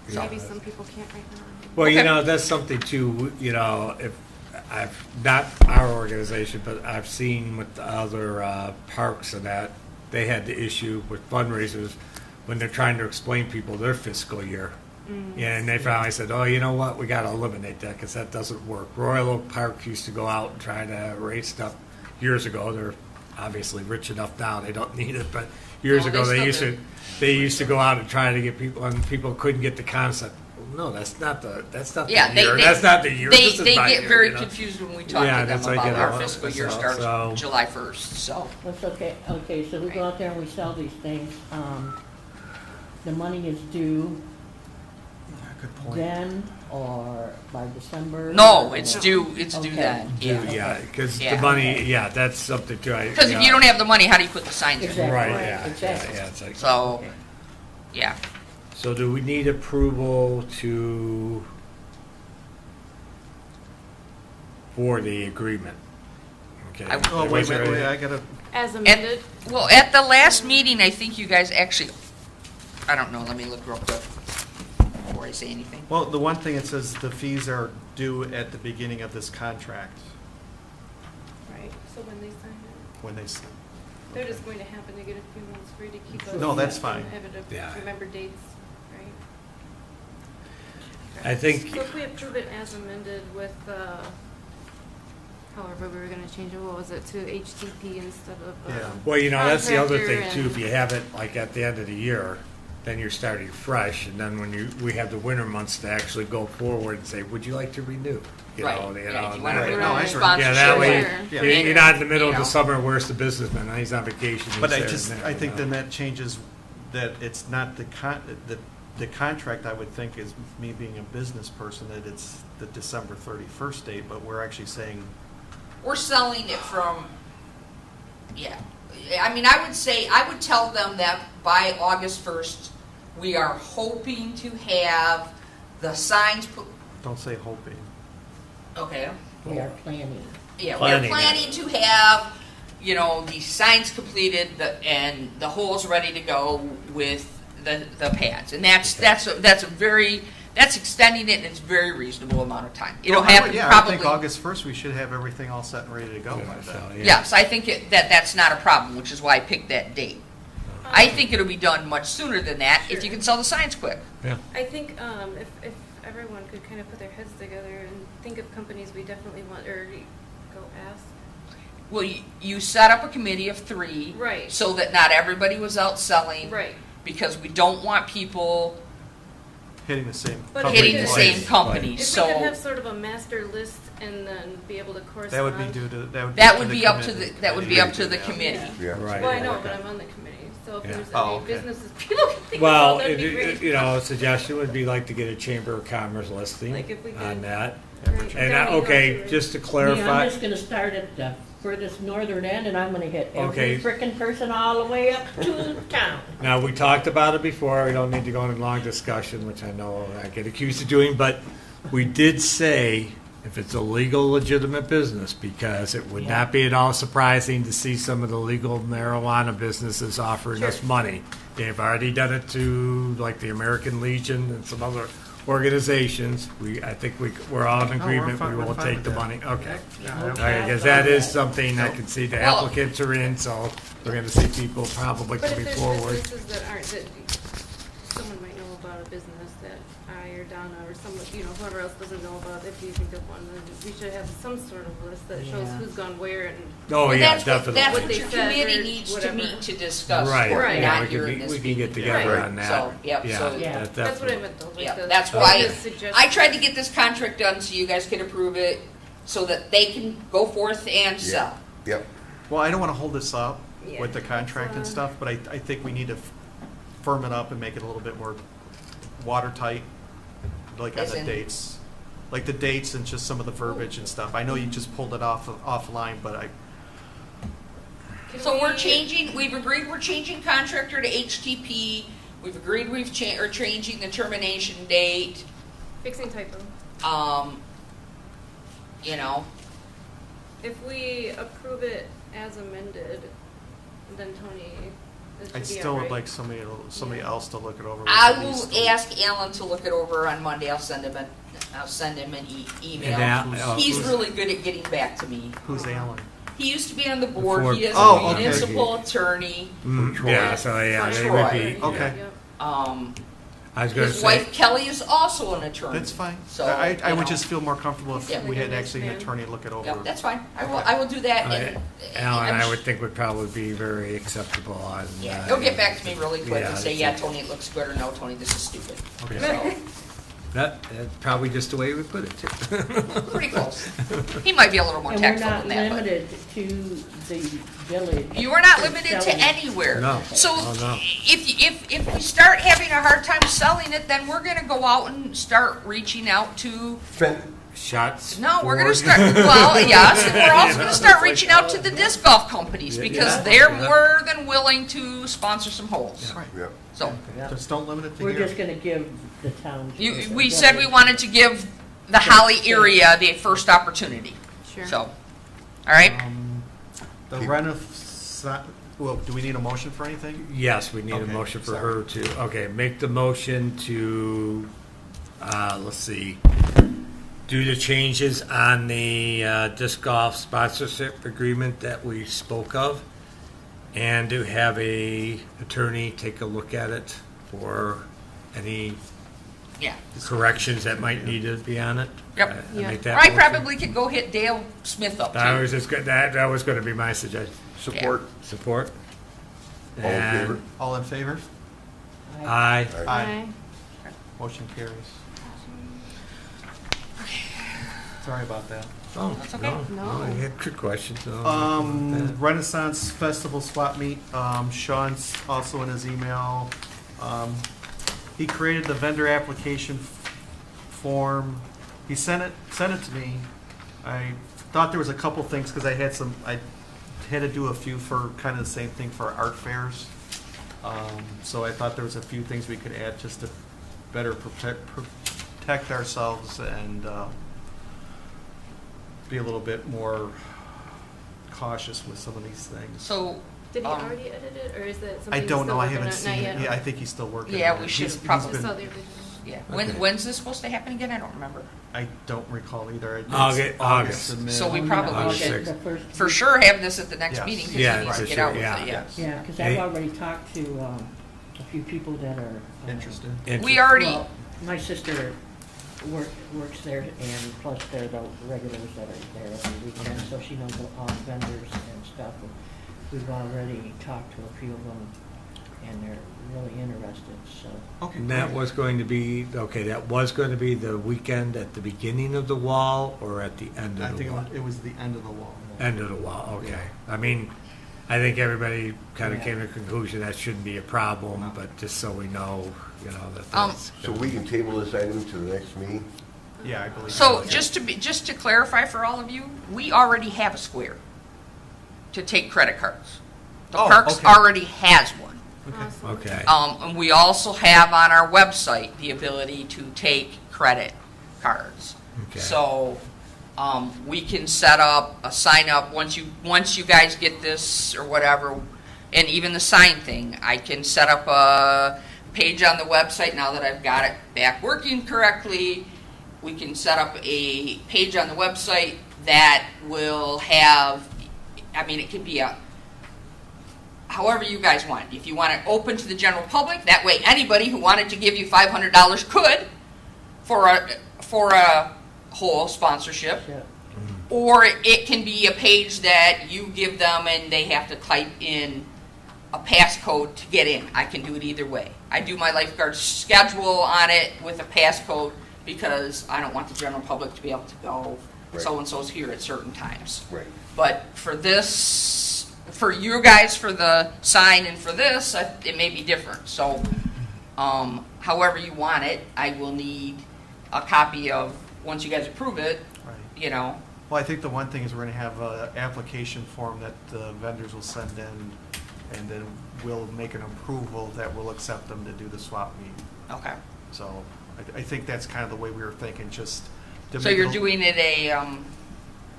S5: Yeah.
S9: Maybe some people can't right now.
S5: Well,
S2: Okay.
S5: that's something too, if I've, not our organization, but I've seen with the other parks and that, they had the issue with fundraisers when they're trying to explain people their fiscal year. Yeah, and they finally said, oh, you know what, we got to eliminate that because that doesn't work. Royal Oak Park used to go out and try to raise stuff years ago. They're obviously rich enough now, they don't need it, but years
S2: No,
S5: ago
S2: they
S5: they
S2: still
S5: used to go out and try to get people, and people couldn't get the concept. No, that's not the
S2: yeah,
S5: year. That's not the year.
S2: They
S5: This is
S2: get
S5: my year,
S2: very confused when we talk
S5: Yeah,
S2: to them
S5: that's like,
S2: about our
S5: you know,
S2: fiscal year
S5: so-
S2: starts
S5: so-
S2: July 1st, so.
S8: That's okay, so we go out there and we sell these things, the money is due
S1: Good point.
S8: then or by December?
S2: No, it's due
S8: Okay.
S2: then, yeah.
S5: Yeah, because
S2: Yeah.
S5: the money, yeah, that's something too.
S2: Because if you don't have the money, how do you put the signs in?
S8: Exactly.
S5: Right,
S8: Right,
S5: yeah,
S8: exactly.
S5: yeah, it's like.
S2: So,
S8: Okay.
S2: yeah.
S5: So do we need approval for the agreement? Okay.
S1: Oh, wait, I gotta,
S9: As amended.
S2: Well, at the last meeting, I think you guys actually I don't know, let me look real quick before I say anything.
S1: Well, the one thing, it says the fees are due at the beginning of this contract,
S9: Right, so when they sign it,
S1: when they,
S9: they're just going to happen to get a few months free to keep us.
S1: No, that's fine.
S9: Have it,
S5: Yeah.
S9: remember dates, right?
S5: I think,
S9: So if we approve it as amended with, however we were gonna change it, what was it, to HTP instead of,
S1: Yeah.
S5: well, you know, that's the other thing
S9: Contractor
S5: too,
S9: and-
S5: if you have it like at the end of the year, then you're starting fresh, and then when we have the winter months to actually go forward and say, would you like to renew? You
S2: Right,
S5: know,
S2: yeah, if you
S5: and
S2: want
S5: that-
S2: to
S1: Right. No, I agree.
S2: sponsorship.
S5: Yeah, that way,
S9: Sure.
S1: Yeah.
S5: you're not in the middle of
S2: You
S5: the
S2: know.
S5: summer, where's the businessman? He's on vacation. he's
S1: but I
S5: there
S1: just,
S5: and there,
S1: I
S5: you
S1: think
S5: know.
S1: then that changes, that it's not the contract, I would think, is me being a business person, that it's the December 31st date, but we're actually saying,
S2: We're selling it from, yeah. I mean, I would tell them that by August 1st, we are hoping to have the signs put,
S1: don't say hoping.
S2: okay.
S8: We are planning.
S2: Yeah,
S5: Planning
S2: we're planning to have, the signs completed and the holes ready to go with the pads. And that's extending it, and it's a very reasonable amount of time. It'll happen
S1: Yeah, I
S2: probably.
S1: think August 1st, we should have everything all set and ready to go by
S5: So,
S1: then.
S5: yeah.
S2: Yes, I think that's not a problem, which is why I picked that date. I think it'll be done much sooner than that if you can sell the signs quick.
S5: Yeah.
S9: I think if everyone could kind of put their heads together and think of companies we definitely want, or go ask.
S2: Well, you set up a committee of 3.
S9: Right.
S2: So that not everybody was out selling.
S9: Right.
S2: Because we don't want people
S1: Hitting the same.
S9: But
S1: company
S2: hitting the
S1: twice.
S2: same companies,
S9: If
S2: so.
S9: we could have sort of a master list and then be able to correspond.
S1: That would be due to,
S2: That would
S1: the
S2: be up to
S1: committee.
S2: the, that would be up to the
S1: Yeah.
S2: committee.
S6: Yeah.
S5: Right.
S9: Well, I know, but I'm on the committee, so if
S5: Yeah.
S9: there's
S1: Oh,
S9: any
S1: okay.
S9: businesses people can think
S5: Well,
S9: about, that'd be great.
S5: a suggestion would be like to get a Chamber of Commerce listing
S9: Like if we
S5: on
S9: could-
S5: that.
S9: Right.
S5: And,
S9: Down
S5: okay,
S9: here, too,
S5: just to
S8: Me,
S5: clarify,
S8: I'm just gonna start at the furthest northern end, and I'm gonna hit
S5: Okay.
S8: every frickin' person all the way up to town.
S5: now, we talked about it before, we don't need to go into long discussion, which I know I get accused of doing, but we did say if it's a legal, legitimate business, because it would not be at all surprising to see some of the legal marijuana businesses offering us money. They've already done it to, like, the American Legion and some other organizations. I think we're all in agreement, we
S1: we're
S5: will
S1: fine
S5: take
S1: with
S5: the
S1: that.
S5: money, okay.
S1: Yeah,
S5: Okay, because that is something I can see the
S2: Well-
S5: applicants are in, so we're gonna see people probably
S9: But if
S5: coming
S9: there's
S5: forward.
S9: businesses that aren't, that someone might know about a business that I or Donna or someone, whoever else doesn't know about, if you think of one, then we should have some sort of list that shows
S8: Yeah.
S9: who's gone where and.
S5: Oh,
S2: Well,
S5: yeah,
S2: that's what
S5: definitely.
S2: your
S9: What they said
S2: committee
S9: or
S2: needs to
S9: whatever.
S2: meet to discuss,
S5: Right,
S9: Right.
S5: yeah,
S2: not
S5: we
S2: here in
S5: can,
S2: this
S5: we can
S2: meeting.
S5: get together
S6: Right.
S5: on that.
S2: So, yep,
S5: Yeah,
S2: so-
S8: Yeah.
S5: that
S9: That's what I
S5: definitely.
S9: meant though, like
S2: Yeah,
S9: the.
S2: that's
S9: the
S2: why
S9: suggestion.
S2: I tried to get this contract done so you guys could approve it, so that they can go forth and sell.
S6: Yep.
S1: Well, I don't want to hold this up
S9: Yeah,
S1: with the contract and
S9: that's,
S1: stuff, but I think we need to firm it up and make it a little bit more watertight, like on
S2: As
S1: the
S2: in-
S1: dates. Like the dates and just some of the verbiage and stuff. I know you just pulled it offline, but
S9: Can
S2: So we're
S9: we-
S2: changing, we've agreed we're changing contractor to HTP, we've agreed are changing the termination date,
S9: Fixing typo.
S2: you know,
S9: If we approve it as amended, then Tony, it should
S1: I
S9: be
S1: still
S9: all
S1: would
S9: right.
S1: like somebody else to look it over.
S2: I
S1: at least.
S2: will ask Alan to look it over on Monday, I'll send him an email.
S5: And that-
S2: He's
S5: who's-
S2: really good at getting back to me.
S1: Who's Alan?
S2: He used to be on the board,
S5: Before-
S2: he is
S1: Oh,
S2: a
S1: okay.
S2: municipal attorney.
S5: Yeah, so yeah,
S2: For
S5: they would
S2: Troy.
S5: be,
S1: Okay.
S9: Yep.
S5: I was gonna
S2: His
S5: say,
S2: wife Kelly is also an attorney.
S1: That's fine.
S2: So,
S1: I
S2: you
S1: would
S2: know.
S1: just feel more comfortable if
S2: Yeah.
S1: we had
S9: Like a
S1: actually an
S9: nice man.
S1: attorney look it over.
S2: Yep, that's fine, I will do that, and.
S5: Alan,
S2: I'm
S5: I
S2: sh-
S5: would think would probably be very acceptable on.
S2: Yeah, he'll get back to me really quick and
S5: Yeah,
S2: say,
S5: it's
S2: yeah,
S5: okay.
S2: Tony, it looks good, or no, Tony, this is stupid.
S1: Okay.
S2: So,
S5: That's probably just the way we put it too.
S2: pretty close. He might be a little more
S8: And we're
S2: tactful
S8: not
S2: than that, but.
S8: limited to the village.
S2: You are not
S8: from
S2: limited to
S8: selling.
S2: anywhere.
S5: No.
S2: So
S5: Oh, no.
S2: if we start having a hard time selling it, then we're gonna go out and start reaching out to,
S5: Shots.
S2: no, we're gonna
S5: forward.
S2: start, well, yes, and we're also gonna start reaching out to the disc golf companies,
S5: Yeah,
S2: because
S5: yeah.
S2: they're
S5: Yeah.
S2: more than willing to sponsor some holes.
S1: Right.
S6: Yep.
S2: So,
S8: Yeah.
S1: Just don't limit it to
S8: We're
S1: here.
S8: just gonna give the town.
S2: we said we wanted to give the Holly area the first opportunity,
S9: Sure.
S2: so, all right?
S1: The Well, do we need a motion for anything?
S5: Yes, we need a
S1: Okay,
S5: motion for
S1: sorry.
S5: her to, okay, make the motion to, let's see, do the changes on the disc golf sponsorship agreement that we spoke of, and to have a attorney take a look at it for any
S2: Yeah.
S5: corrections that might need to be on it.
S2: Yep.
S9: Yeah.
S5: Make
S2: Or
S5: that
S2: I
S5: motion.
S2: probably could go hit Dale Smith up
S5: That
S2: too.
S5: was just good, that was gonna be my suggestion.
S6: Support.
S5: Support?
S6: All in favor?
S5: And
S1: All in favor?
S5: aye.
S1: Aye. Motion carries. Sorry about that.
S5: Oh,
S2: That's okay.
S5: no, I had good questions.
S1: Renaissance Festival swap meet, Sean's also in his email. He created the vendor application form. He sent it to me. I thought there was a couple things, because I had to do a few for kind of the same thing for art fairs. So I thought there was a few things we could add just to better protect ourselves and be a little bit more cautious with some of these things.
S2: So,
S9: Did he
S2: Um,
S9: already edit it, or is that something
S1: I
S9: he's
S1: don't
S9: still
S1: know, I
S9: working
S1: haven't
S9: on?
S1: seen
S9: Not
S1: it.
S9: yet.
S1: Yeah, I think he's still working
S2: Yeah,
S1: on it.
S2: we should
S1: He's
S2: probably-
S1: been-
S9: Saw the original.
S2: yeah.
S5: Okay.
S2: When's this supposed to happen again? I don't remember.
S1: I don't recall either. It's
S5: August.
S1: and
S2: So we
S1: mid-
S2: probably
S5: August
S2: should,
S5: sixth.
S2: for sure, have this at the next
S1: Yes.
S2: meeting, because
S5: Yeah,
S2: he needs to
S5: for
S2: get
S5: sure,
S2: out with
S5: yeah.
S2: it, yeah.
S8: Yeah, because
S5: Hey.
S8: I've already talked to a few people that are
S1: Interested.
S2: We already,
S8: Well, my sister works there, and plus they're the regulars that are there every weekend, so she knows all the vendors and stuff. And we've already talked to a few of them, and they're really interested, so.
S1: Okay.
S5: And that was going to be, okay, that was going to be the weekend at the beginning of the wall or at the end
S1: I
S5: of the
S1: think
S5: wall?
S1: it was the end of the wall.
S5: End of the wall, okay. I mean, I think everybody kind of
S8: Yeah.
S5: came to the conclusion that shouldn't be a problem, but just so we know, that that's.
S6: So we can table this item to the next meeting?
S1: Yeah, I believe.
S2: so just to clarify for all of you, we already have a square to take credit cards. The
S1: Oh,
S2: Parks
S1: okay.
S2: already has one.
S9: Awesome.
S5: Okay,
S2: And we also have on our website the ability to take credit cards.
S5: Okay.
S2: So, we can set up a sign up, once you guys get this or whatever, and even the sign thing, I can set up a page on the website now that I've got it back working correctly. We can set up a page on the website that will have, it could be however you guys want. If you want it open to the general public, that way anybody who wanted to give you $500 could for a whole sponsorship.
S8: Yeah.
S2: Or it can be a page that you give them and they have to type in a passcode to get in. I can do it either way. I do my lifeguard schedule on it with a passcode because I don't want the general public to be able to go,
S6: Right.
S2: so-and-so's here at certain times.
S6: Right.
S2: But for this, for you guys, for the sign and for this, it may be different. So, however you want it, I will need a copy of, once you guys approve it,
S1: Right. Well, I think the one thing is we're going to have an application form that the vendors will send in, and then we'll make an approval that will accept them to do the swap meet.
S2: Okay.
S1: So I think that's kind of the way we were thinking, just to
S2: So
S1: make
S2: you're
S1: it
S2: doing it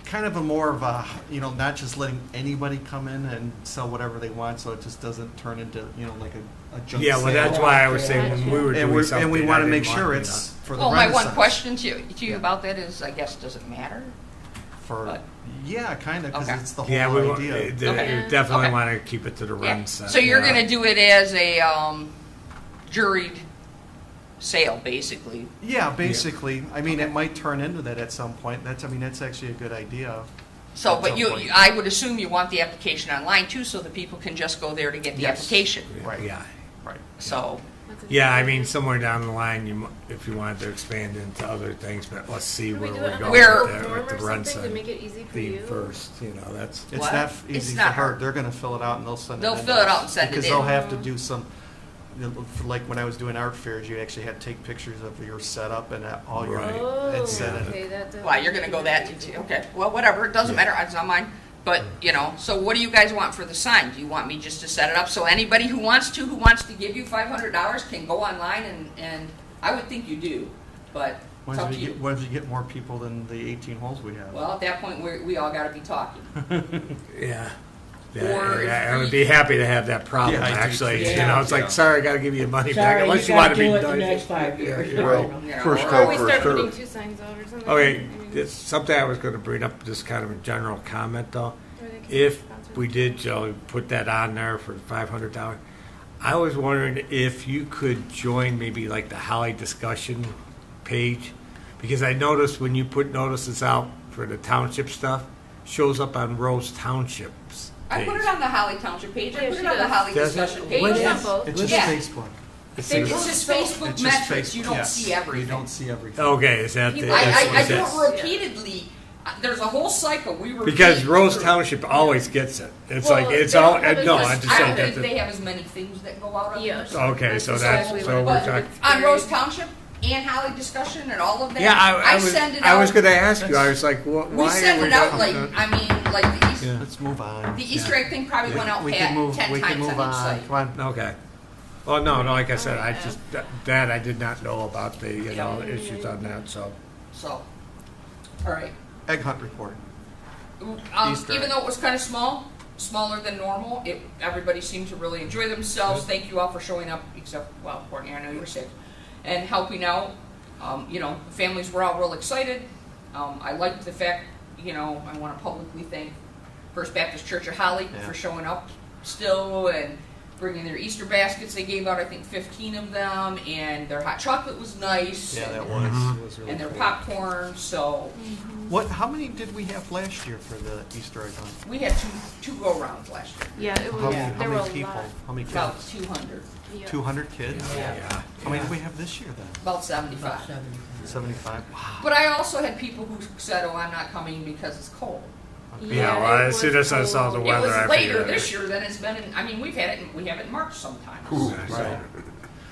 S1: kind of a more of a, not just letting anybody come in and sell whatever they want, so it just doesn't turn into, like a junk
S5: yeah, well,
S1: sale.
S5: that's why I was saying when we were
S1: And
S5: doing something.
S1: and we
S5: I
S1: want to
S5: didn't
S1: make sure
S5: want,
S1: it's for the
S2: well, my
S1: Renaissance.
S2: one question to you
S1: Yeah.
S2: about that is, I guess, does it matter?
S1: For,
S2: but-
S1: yeah, kind of, because
S2: Okay.
S1: it's the whole
S5: Yeah, we
S1: idea.
S2: Okay.
S5: definitely
S2: Okay.
S5: want to keep it to the
S2: Yeah.
S5: run set.
S2: So you're
S5: yeah.
S2: going to do it as a juried sale, basically.
S1: Yeah, basically. I mean, it might turn into that at some point. That's actually a good idea.
S2: So,
S1: At
S2: but
S1: some
S2: you,
S1: point.
S2: I would assume you want the application online too, so that people can just go there to get the
S1: Yes.
S2: application.
S1: Right.
S5: Yeah.
S1: Right.
S2: So,
S9: That's a
S5: Yeah, I
S9: good
S5: mean,
S9: idea.
S5: somewhere down the line, if you wanted to expand into other things, but let's see
S9: Could we
S5: where
S9: do
S5: we're
S9: it on
S5: going
S2: Where-
S5: with
S9: form
S5: the
S9: or
S5: run
S9: something to
S5: side
S9: make it easy for
S5: theme
S9: you?
S5: first. That's
S1: It's
S2: What?
S1: not
S2: It's
S1: easy
S2: not
S1: for her.
S2: hard.
S1: They're going to fill it out and they'll send it in.
S2: They'll
S1: to
S2: fill it
S1: us.
S2: out and send it
S1: Because
S2: in.
S1: they'll have to do some, like when I was doing art fairs, you actually had to take pictures of your setup and all your,
S5: Right.
S9: Oh,
S1: and send it.
S9: okay, that.
S2: well, you're going to go that into, okay, well, whatever, it doesn't matter, it's not mine. But, so what do you guys want for the sign? Do you want me just to set it up so anybody who wants to give you $500 can go online and I would think you do, but it's up to you.
S1: When do you get more people than the 18 holes we have?
S2: Well, at that point, we all got to be talking.
S5: yeah.
S2: Or if
S5: I would
S2: we-
S5: be happy to have that problem,
S1: Yeah, I do
S5: actually.
S1: too.
S5: You know, it's
S1: Yeah.
S5: like, sorry, I gotta give you your money back,
S8: Sorry,
S5: unless
S8: you
S5: you wanna
S8: gotta
S5: be
S8: do it the
S5: nice.
S8: next 5 years.
S6: Yeah. Well,
S2: you know,
S6: first
S2: or-
S6: come,
S9: Or we
S6: first
S9: start
S6: served.
S9: putting 2 signs out or something.
S5: Okay,
S9: I mean,
S5: this, something I was gonna bring up, just kind of a general comment though.
S9: or they can
S5: If
S9: sponsor
S5: we
S9: them.
S5: did, Joe, put that on there for $500, I was wondering if you could join maybe like the Holly discussion page, because I noticed when you put notices out for the township stuff, shows up on Rose Township's
S2: I
S5: page.
S2: put it on the Holly Township page, I
S9: Yeah,
S2: put
S9: she
S2: it on the
S9: does.
S2: Holly
S5: Does it?
S2: discussion page.
S5: What
S9: It's
S5: is-
S9: on both.
S1: It's just
S2: Yeah.
S1: Facebook.
S5: It's
S2: It's
S5: a-
S2: just Facebook
S1: It's just
S2: metrics, you don't
S1: yes.
S2: see everything.
S1: You don't see everything.
S5: Okay, is that the?
S9: People-
S2: I
S5: that's
S2: do
S5: what it is.
S2: it repeatedly, there's a whole cycle, we repeat.
S5: Because Rose Township always gets it. It's
S9: Well,
S5: like, it's
S9: they
S5: all,
S9: don't have as
S5: no,
S9: much-
S5: I'm just
S2: I
S5: saying
S2: don't think
S5: that.
S2: they have as many things that go out on
S9: Yeah.
S2: there.
S5: Okay, so
S9: That's
S5: that's,
S9: exactly
S5: so
S9: what
S5: we're
S9: it
S5: talking.
S2: On Rose Township and Holly discussion and all of that.
S5: Yeah, I was,
S2: send it
S5: I
S2: out.
S5: was gonna ask you, I was like, why
S2: We
S5: are
S2: send
S5: we
S2: it out
S5: not-
S2: like, I mean, like the
S5: Yeah.
S1: Let's move on.
S2: The Easter egg thing probably went out
S1: We
S2: ten
S1: can move, we can
S2: times
S1: move
S2: on each
S1: on.
S2: site.
S1: Come on.
S5: Okay. Well, no, like I said, I just, that I did not know about the, you know, issues on that, so.
S2: So, all right.
S1: Egg hunt report. Easter
S2: Even
S1: egg.
S2: though it was kind of small, smaller than normal, everybody seemed to really enjoy themselves. Thank you all for showing up, except, well, Courtney, I know you were sick, and helping out. You know, the families were all real excited. I liked the fact, you know, I want to publicly thank First Baptist Church of Holly
S1: Yeah.
S2: for showing up still and bringing their Easter baskets. They gave out, I think, 15 of them, and their hot chocolate was nice.
S1: Yeah, that
S2: and,
S1: was,
S5: Mhm.
S1: it was really
S2: and their
S1: cool.
S2: popcorn. So
S1: What, how many did we have last year for the Easter egg hunt?
S2: we had two go-rounds last year,
S9: Yeah, it was,
S1: How
S8: Yeah.
S1: many,
S9: there
S1: how
S9: were
S1: many
S9: a
S1: people?
S9: lot.
S1: How many
S2: about
S1: kids?
S2: 200,
S9: Yeah.
S1: 200 kids?
S8: Yeah.
S1: How many do we have this year then?
S2: about
S8: About
S2: 75.
S8: 70.
S1: 75? Wow.
S2: But I also had people who said, "Oh, I'm not coming because it's cold."
S5: Yeah, well,
S9: it
S5: as soon
S9: was
S5: as I saw the
S9: cold.
S2: It
S5: weather, I
S2: was later
S5: figured.
S2: this year than it's been. I mean, we have it in March sometimes.
S6: Ooh,
S1: Right.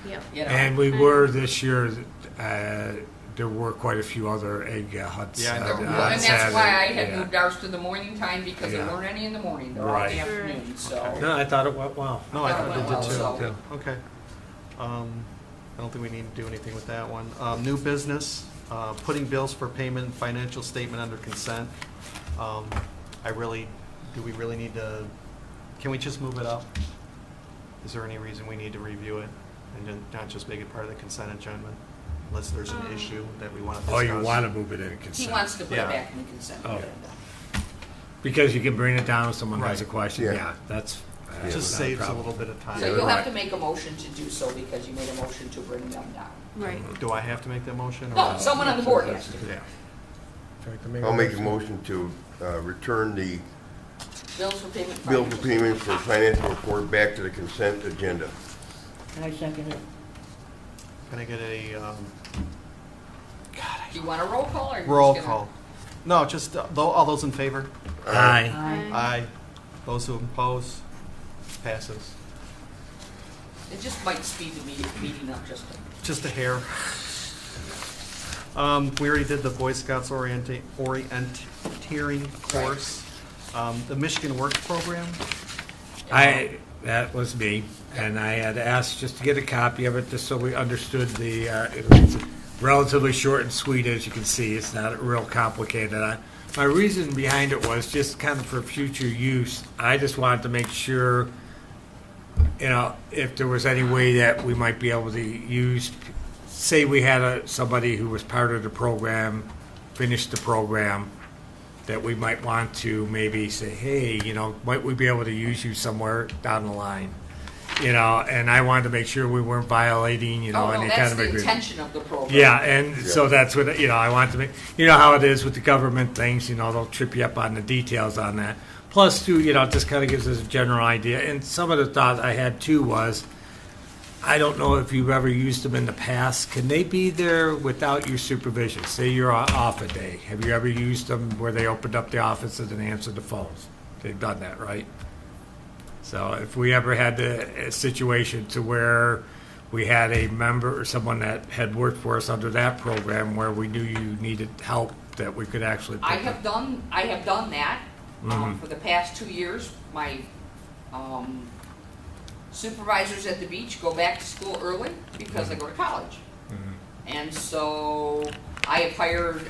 S9: Yeah.
S2: You know.
S5: And we were this year, there were quite a few other egg hunts.
S1: Yeah, I know.
S2: Well,
S1: on
S2: and that's why I had
S5: yeah.
S2: moved ours to the morning time because
S5: Yeah.
S2: there weren't any in the morning. They're all in
S5: Right.
S2: the afternoon. So
S5: No, I thought it went well.
S1: No, I thought
S2: That
S1: it
S2: went
S1: did too.
S2: well, so-
S1: Okay. I don't think we need to do anything with that one. New business, putting bills for payment, financial statement under consent. Do we really need to, can we just move it up? Is there any reason we need to review it and then not just make it part of the consent agenda? Unless there's an issue that we want to discuss.
S5: Oh, you want to move it in
S2: he
S5: consent?
S2: wants to put
S1: Yeah.
S2: it back in the consent
S5: Oh.
S2: agenda.
S5: Because you can bring it down if someone has a
S1: Right.
S5: question,
S6: Yeah.
S5: yeah, that's.
S1: It just
S5: not a
S1: saves a
S5: problem.
S1: little bit of time.
S2: So you'll have
S5: right.
S2: to make a motion to do so because you made a motion to bring them down.
S9: Right.
S1: Do I have to make that motion? or-
S2: No, someone on the board has to.
S1: Yeah.
S6: I'll make a motion to return the
S2: Bills for payment.
S6: bill for
S2: financial.
S6: payment for financial report back to the consent agenda.
S8: I second it.
S1: Can I get a,
S2: Do you want a roll call or? you
S1: roll
S2: just gonna-
S1: call? No, just, all those in favor?
S5: Aye.
S1: Aye. Those who oppose? Passes.
S2: It just might speed the meeting up just a.
S1: Just a hair. We already did the Boy Scouts Orienteering course. The Michigan Works Program.
S5: That was me, and I had asked just to get a copy of it, just so we understood it was relatively short and sweet, as you can see. It's not real complicated. My reason behind it was just kind of for future use. I just wanted to make sure, you know, if there was any way that we might be able to use, say we had somebody who was part of the program, finished the program, that we might want to maybe say, hey, you know, might we be able to use you somewhere down the line? You know, and I wanted to make sure we weren't violating, you know,
S2: Oh, no,
S5: any
S2: that's
S5: kind of
S2: the
S5: agreement.
S2: intention of the program.
S5: Yeah, and so that's what, you know, I want to make, you know how it is with the government things, you know, they'll trip you up on the details on that. Plus, too, you know, it just kind of gives us a general idea. And some of the thoughts I had, too, was, I don't know if you've ever used them in the past. Can they be there without your supervision? Say you're off a day. Have you ever used them where they opened up the offices and answered the phones? They've done that, right? So if we ever had a situation to where we had a member or someone that had worked for us under that program where we knew you needed help, that we could actually put
S2: I have done that
S5: Mhm.
S2: for the past 2 years. My supervisors at the beach go back to school early because they go to college.
S5: Mhm.
S2: And so I have hired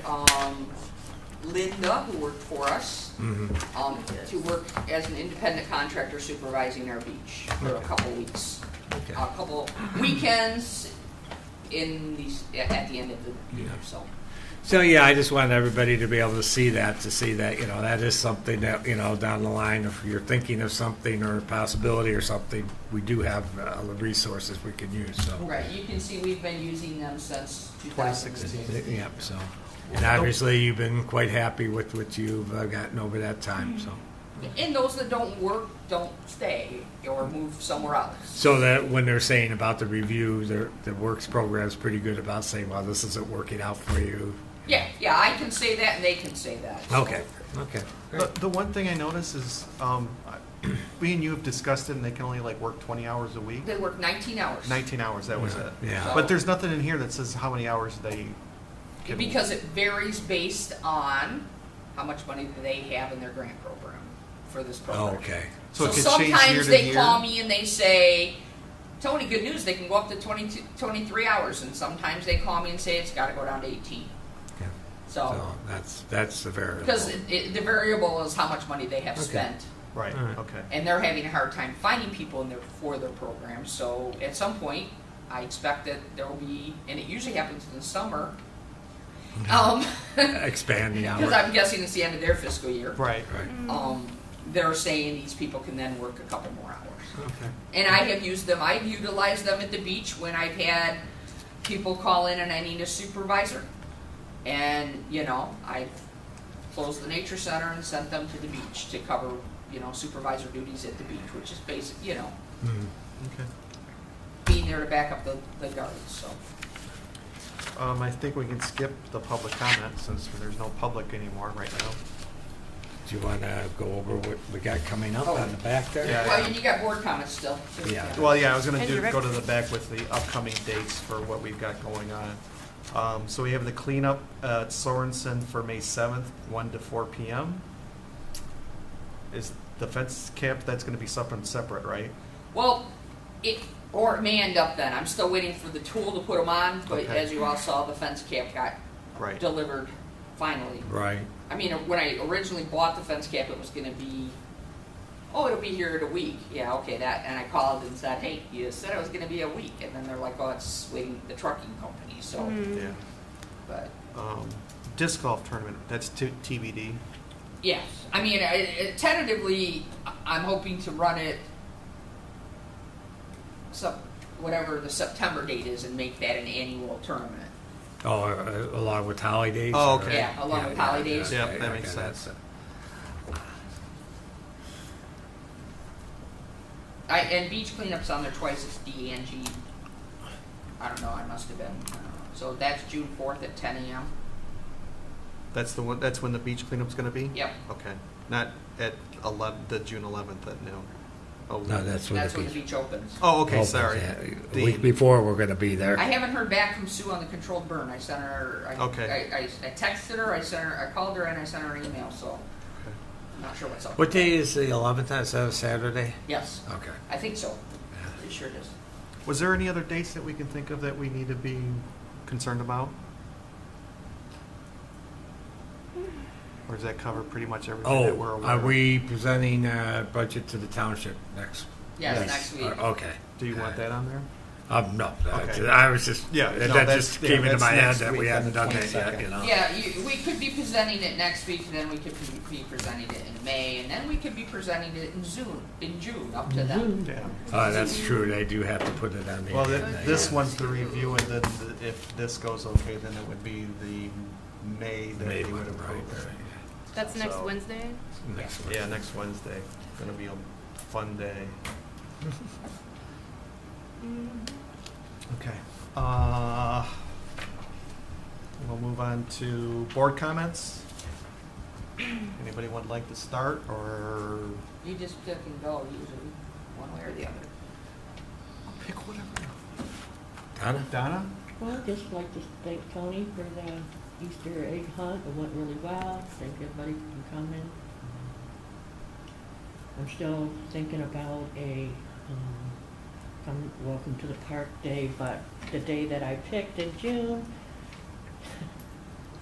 S2: Linda, who worked for us, to work as an independent contractor supervising our beach for a couple weeks.
S5: Okay.
S2: A couple weekends at the end of the year, so.
S5: So yeah, I just wanted everybody to be able to see that, that is something that, down the line, if you're thinking of something or a possibility or something, we do have resources we can use, so.
S2: Right, you can see we've been using them since 2016.
S1: 2016.
S5: Yep, so. And obviously, you've been quite happy with what you've gotten over that time, so.
S2: And those that don't work, don't stay or move somewhere else.
S5: So that when they're saying about the review, the works program is pretty good about saying, well, this isn't working out for you.
S2: Yeah, I can say that and they can say that. so.
S5: Okay.
S1: The one thing I notice is, we and you have discussed it, and they can only like work 20 hours a week.
S2: They work 19 hours.
S1: 19 hours, that was it.
S5: Yeah.
S1: But there's nothing in here that says how many hours they can.
S2: Because it varies based on how much money do they have in their grant program for this program.
S5: Oh, okay.
S1: So it could change year
S2: sometimes
S1: to
S2: they
S1: year?
S2: call me and they say, Tony, good news, they can go up to 23 hours. And sometimes they call me and say it's got to go down to 18.
S5: Okay.
S2: So,
S5: that's the variable.
S2: because the variable is how much money they have
S5: Okay.
S2: spent.
S1: Right,
S5: All right.
S1: okay.
S2: And they're having a hard time finding people for their program. So at some point, I expect that there will be, and it usually happens in the summer,
S5: Expanding
S2: because
S5: hours.
S2: I'm guessing it's the end of their fiscal year.
S1: Right.
S5: Right.
S2: They're saying these people can then work a couple more hours.
S1: Okay.
S2: And I have used them, I've utilized them at the beach when I've had people call in and I need a supervisor. And, I've closed the nature center and sent them to the beach to cover, supervisor duties at the beach, which is basic,
S1: Okay.
S2: being there to back up the guards, so.
S1: I think we can skip the public comment since there's no public anymore right now.
S5: Do you want to go over what we got coming up
S2: Oh.
S5: on the back there?
S1: Yeah.
S2: Well, and you got board comments still. too.
S5: Yeah.
S1: Well, yeah, I was gonna
S9: And direct-
S1: go to the back with the upcoming dates for what we've got going on. So we have the cleanup at Sorensen for May 7th, 1 to 4 p.m. Is the fence camp, that's gonna be something separate, right?
S2: Well, it may end up then. I'm still waiting for the tool to put them on, but
S1: Okay.
S2: as you all saw, the fence cap got
S1: Right.
S2: delivered finally.
S5: Right.
S2: I mean, when I originally bought the fence cap, it was going to be, it'll be here in a week. Yeah, okay, and I called and said, hey, you said it was going to be a week. And then they're like, oh, it's waiting, the trucking company, so,
S1: Yeah.
S2: but,
S1: Disc golf tournament, that's TBD.
S2: yes. I mean, tentatively, I'm hoping to run it, whatever the September date is, and make that an annual tournament.
S5: Oh, along with holidays?
S1: Oh,
S5: or-
S1: okay.
S2: Yeah, along with holidays.
S1: Yeah,
S5: okay,
S1: that makes
S5: okay,
S1: sense.
S2: And beach cleanup's on there twice. It's DNG. I don't know. I must have been. I don't know. So that's June 4th at 10 a.m.
S1: That's the one, that's when the beach cleanup's gonna be?
S2: Yep.
S1: Okay, not at the June 11th at noon. Oh,
S5: No, that's when
S2: That's
S5: the
S2: when the
S5: beach.
S2: beach opens.
S1: Oh, okay,
S5: opens,
S1: sorry.
S5: yeah. A
S1: The-
S5: week before, we're going to be there.
S2: I haven't heard back from Sue on the controlled burn. I sent her.
S1: Okay.
S2: I texted her. I called her and I sent her an email. So I'm not sure what's up.
S5: What day is the 11th? Is that a Saturday?
S2: Yes,
S5: Okay.
S2: I think so. It sure does.
S1: Was there any other dates that we can think of that we need to be concerned about? Or does that cover pretty much everything that we're
S5: Oh,
S1: aware
S5: are
S1: of?
S5: we presenting budget to the township next?
S2: Yes,
S1: Yes.
S2: next week.
S5: Okay.
S1: Do you want that on there?
S5: No.
S1: Okay.
S5: I was just,
S1: Yeah, no,
S5: that
S1: that's-
S5: just
S1: yeah,
S5: came into
S1: that's
S5: my head
S1: next
S5: that
S1: week
S5: we
S1: on
S5: hadn't
S1: the
S5: done that yet,
S1: 22nd.
S2: Yeah, we could be presenting it next week, and then we could be presenting it in May, and then we could be presenting it in June, up to then.
S1: Yeah.
S5: That's true. They do have to put it on the
S1: Well,
S5: agenda,
S1: this
S5: yeah.
S1: one's the review, and then if this goes okay, then it would be the May that
S5: May
S1: they would
S5: one,
S1: approve.
S5: right,
S9: That's next
S1: So-
S9: Wednesday?
S5: Next one.
S1: Yeah, next Wednesday. Gonna be a fun day. Okay. We'll move on to board comments. Anybody would like to start, or
S2: You just pick and go usually, one way or the other.
S1: pick whatever?
S5: Donna?
S1: Donna?
S8: Well, I'd just like to thank Tony for the Easter egg hunt. It went really well. Thank everybody for coming. I'm still thinking about a welcome to the park day, but the day that I picked in June,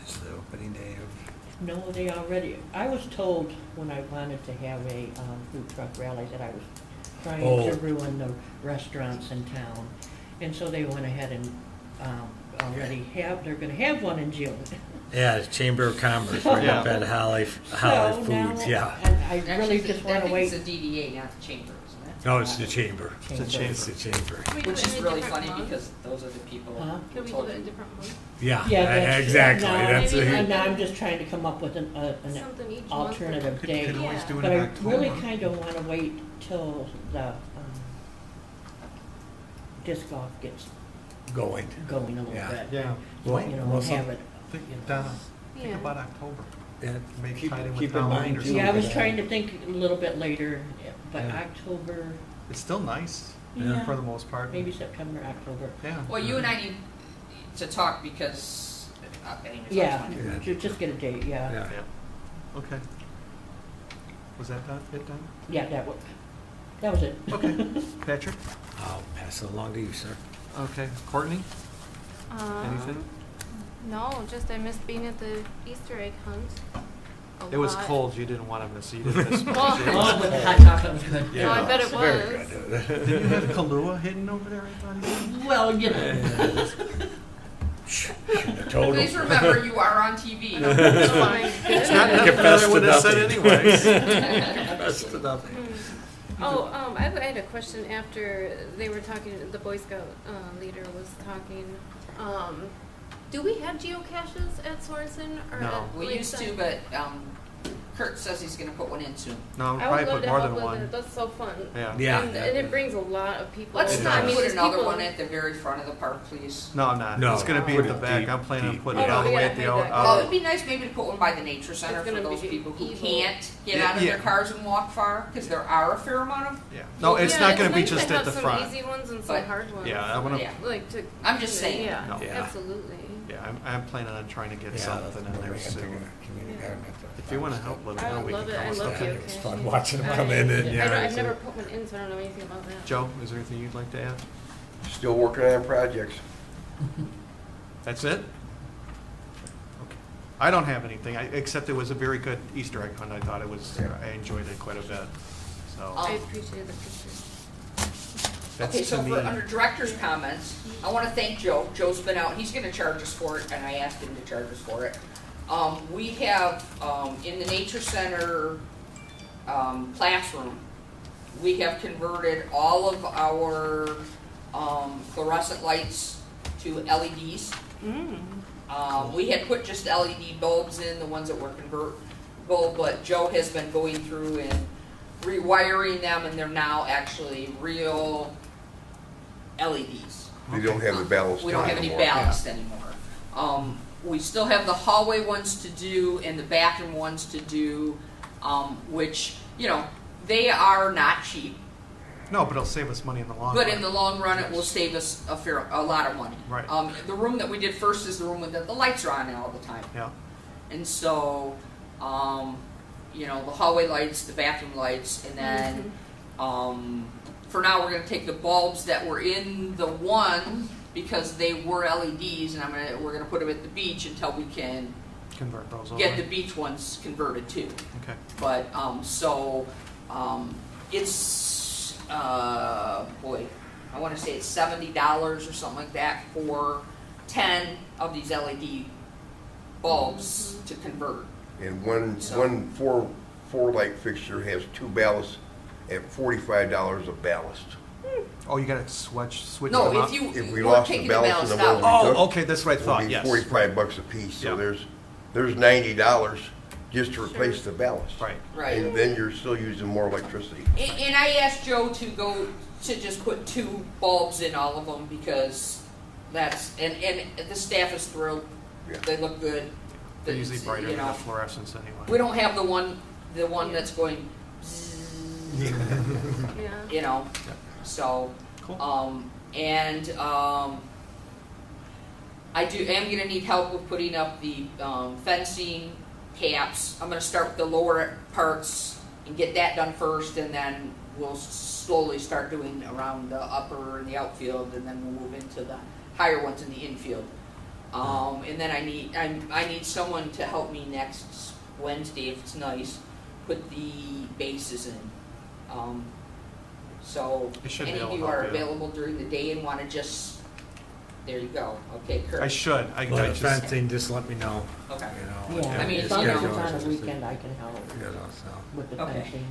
S5: It's the opening day of
S8: No, they already, I was told when I wanted to have a food truck rally that I was trying to ruin the restaurants in town. And so they went ahead and they're gonna have one in June.
S5: Yeah, the Chamber of Commerce right up at Holly
S8: So now,
S5: Foods, yeah.
S8: and I
S2: Actually,
S8: really
S2: it's-
S8: just wanna
S2: I think
S8: wait.
S2: it's the DDA, not the chamber, isn't it?
S5: No, it's the Chamber.
S8: It's the
S1: chamber.
S5: It's the Chamber.
S9: Can we do
S2: Which
S9: it
S2: is
S9: in a
S2: really
S9: different
S2: funny
S9: month?
S2: because those are the people
S8: Huh?
S2: who
S9: Could we
S2: told
S9: do it in a
S2: you.
S9: different month?
S5: Yeah,
S8: that's-
S5: exactly.
S8: no,
S5: That's
S9: maybe
S5: it.
S8: And now I'm just trying to come up with an
S9: Something each month.
S8: alternative day.
S1: Could always
S9: Yeah.
S1: do it
S8: But
S1: in
S8: I really
S1: October.
S8: kind of want to wait till the disc golf gets
S5: Going.
S8: going a little
S5: Yeah.
S8: bit.
S1: Yeah.
S5: Well,
S8: You know,
S5: well,
S8: and have it.
S1: Donna,
S9: Yeah.
S1: think about October.
S5: Yeah,
S1: Maybe
S5: keep-
S1: tie it in with
S5: keep in
S1: Halloween
S5: mind,
S1: or
S5: too,
S1: something.
S8: Yeah, I was
S5: that-
S8: trying to think a little bit later, but
S5: Yeah.
S8: October,
S1: It's still nice,
S8: Yeah.
S1: for the most part.
S8: maybe September, October.
S1: Yeah.
S2: Well, you and I need to talk because, anyways, I
S8: Yeah,
S2: just wanted-
S5: Yeah.
S8: just get a date, yeah.
S5: Yeah.
S1: Yeah. Okay. Was that it done?
S8: Yeah, that was it.
S1: Okay. Patrick?
S5: I'll pass it along to you, sir.
S1: Okay. Courtney? Anything?
S9: No, just I missed being at the Easter egg hunt.
S1: It was cold, you didn't want to miss, you didn't miss much.
S8: Oh, but the hot chocolate was good.
S9: No, I bet it
S5: Very
S9: was.
S5: good.
S1: Did you have Kahlua hidden over there, I thought?
S8: Well, you know.
S5: Should've told
S2: Please
S5: him.
S2: remember, you are on TV.
S9: Oh my
S1: It's not
S9: goodness.
S1: nothing that I would have said
S5: nothing.
S1: anyways.
S5: Best of nothing.
S9: Oh, I had a question after they were talking, the Boy Scout leader was talking. Do we have geocaches at Sorensen? Or
S1: No.
S9: at
S2: We used to,
S9: Lakeside?
S2: but Kurt says he's gonna put one in soon.
S1: No, I'll
S9: I
S1: probably
S9: would love
S1: put
S9: to
S1: more
S9: help
S1: than
S9: with
S1: one.
S9: it. That's so fun.
S1: Yeah.
S5: Yeah.
S9: And it brings a lot of people.
S2: Let's
S1: It
S2: not
S1: does.
S2: put
S9: there's
S2: another
S9: people-
S2: one at the very front of the park, please.
S1: No, I'm not.
S5: No.
S1: It's gonna be
S5: Put
S1: at the
S5: it
S1: back.
S5: deep,
S1: I'm planning on
S5: deep.
S1: putting
S9: Oh,
S1: it all the
S9: yeah,
S1: way
S9: I
S1: at the
S9: think
S1: out.
S9: that-
S2: Well, it'd be nice maybe to put one by the nature center
S9: It's
S2: for
S9: gonna
S2: those
S9: be
S2: people who
S9: evil.
S2: can't get
S1: Yeah,
S2: out of
S1: yeah.
S2: their cars and walk far, because there are a fair amount of.
S1: Yeah. No, it's
S9: Yeah,
S1: not gonna be
S9: nice to
S1: just at
S9: have
S1: the
S9: some
S1: front.
S9: easy ones and some
S2: But-
S9: hard ones.
S1: Yeah, I wanna,
S2: Yeah.
S9: Like to.
S2: I'm just saying.
S9: Yeah,
S1: No.
S5: Yeah.
S9: absolutely.
S1: yeah, I'm planning on trying to get
S5: Yeah,
S1: something in there
S5: that's
S1: soon.
S5: community garden at the-
S1: If you wanna help, let me
S9: I
S1: know.
S9: would
S1: We can
S9: love it.
S1: come
S9: I
S1: up
S9: love
S1: with
S5: Yeah,
S1: that.
S5: it was
S9: geocaching.
S5: fun watching them come in and, yeah.
S9: I've
S5: it's
S9: never
S5: a-
S9: put one in, so I don't know anything about that.
S1: Joe, is there anything you'd like to add?
S6: Still working on projects.
S1: That's it? Okay. I don't have anything, except it was a very good Easter egg hunt. I thought it was, I enjoyed it quite a bit. So,
S9: I appreciated the pictures.
S1: that's
S2: Okay,
S1: to
S2: so
S1: me.
S2: for under director's comments, I wanna thank Joe. Joe's been out, he's gonna charge us for it, and I asked him to charge us for it. We have, in the nature center, classroom, we have converted all of our, fluorescent lights to LEDs. We had put just LED bulbs in, the ones that were convertible, but Joe has been going through and rewiring them, and they're now actually real LEDs.
S6: We don't have the ballast
S2: We don't have any
S6: anymore.
S2: ballast anymore. We still have the hallway ones to do and the bathroom ones to do, which, you know, they are not cheap,
S1: No, but it'll save us money in the long run.
S2: but in the long run, it will save us a lot of money.
S1: Right.
S2: The room that we did first is the room that the lights are on all the time.
S1: Yeah,
S2: And so, you know, the hallway lights, the bathroom lights, and then, for now, we're gonna take the bulbs that were in the one, because they were LEDs, and we're gonna put them at the beach until we can
S1: convert those over.
S2: get the beach ones converted too.
S1: Okay.
S2: But, it's, boy, I wanna say it's $70 or something like that for 10 of these LED bulbs to convert.
S6: And one
S2: So-
S6: four light fixture has 2 ballasts at $45 a ballast.
S1: Oh, you gotta switch
S2: No,
S1: them
S2: if
S1: out?
S2: you,
S6: If we
S2: we're
S6: lost the
S2: taking the
S6: ballast in
S2: ballast
S6: the one
S2: out.
S6: we took,
S1: Oh, okay, that's what I
S6: it'll
S1: thought,
S6: be
S1: yes.
S6: $45 a piece, so
S1: Yeah.
S6: there's $90 just to replace the ballast.
S1: Right.
S2: Right.
S6: And then you're still using more electricity.
S2: And I asked Joe to go, to just put 2 bulbs in all of them, because that's, and the staff is thrilled.
S6: Yeah.
S2: They look good.
S1: They're usually
S2: It's,
S1: brighter
S2: you
S1: than the
S2: know,
S1: fluorescents anyway.
S2: we don't have the one that's going,
S9: Yeah.
S2: you know,
S1: Yeah.
S2: so,
S1: Cool.
S2: I am gonna need help with putting up the, fencing caps. I'm gonna start with the lower parts and get that done first, and then we'll slowly start doing around the upper and the outfield, and then we'll move into the higher ones in the infield. And then I need someone to help me next Wednesday, if it's nice, put the bases in. So,
S1: I should be
S2: any of
S1: able to
S2: you are
S1: help you.
S2: available during the day and want to just, there you go. Okay, Kurt.
S1: I should. I
S5: Well, the
S1: just,
S5: fencing, just let me know,
S2: Okay.
S5: you know.
S8: Yeah,
S2: I mean,
S8: as
S2: it's,
S8: long
S2: you
S8: as
S2: know-
S8: it's on a weekend, I can help
S5: You know, so.
S8: with the
S2: Okay.
S8: fencing.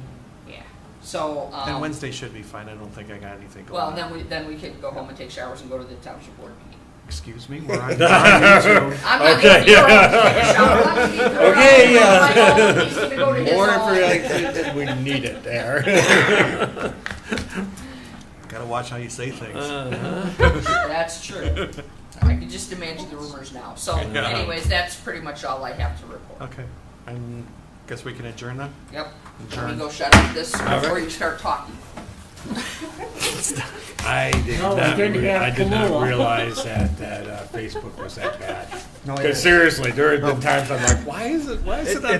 S2: Yeah. So,
S1: and Wednesday should be fine. I don't think I got anything going
S2: well,
S1: on.
S2: then we could go home and take showers and go to the township board meeting.
S1: Excuse me, we're on YouTube.
S2: I'm not
S5: Okay,
S2: going to your home to take a shower. I'm gonna be
S5: Okay,
S2: around
S5: yeah.
S2: my home, he's gonna go to his
S5: More
S2: home.
S5: information, we need it there.
S1: Gotta watch how you say things.
S2: That's true. I can just imagine the rumors now. So,
S1: Yeah.
S2: anyways, that's pretty much all I have to report.
S1: Okay, and guess we can adjourn then?
S2: Yep. Let me
S1: Adjourn.
S2: go shut up this
S5: All
S2: before
S5: right.
S2: you start talking.
S5: I did
S8: No, we
S5: not,
S8: didn't have
S5: I did not
S8: Kamala.
S5: realize that Facebook was that bad.
S1: No,
S5: Because seriously, there have been times I'm like, why is it on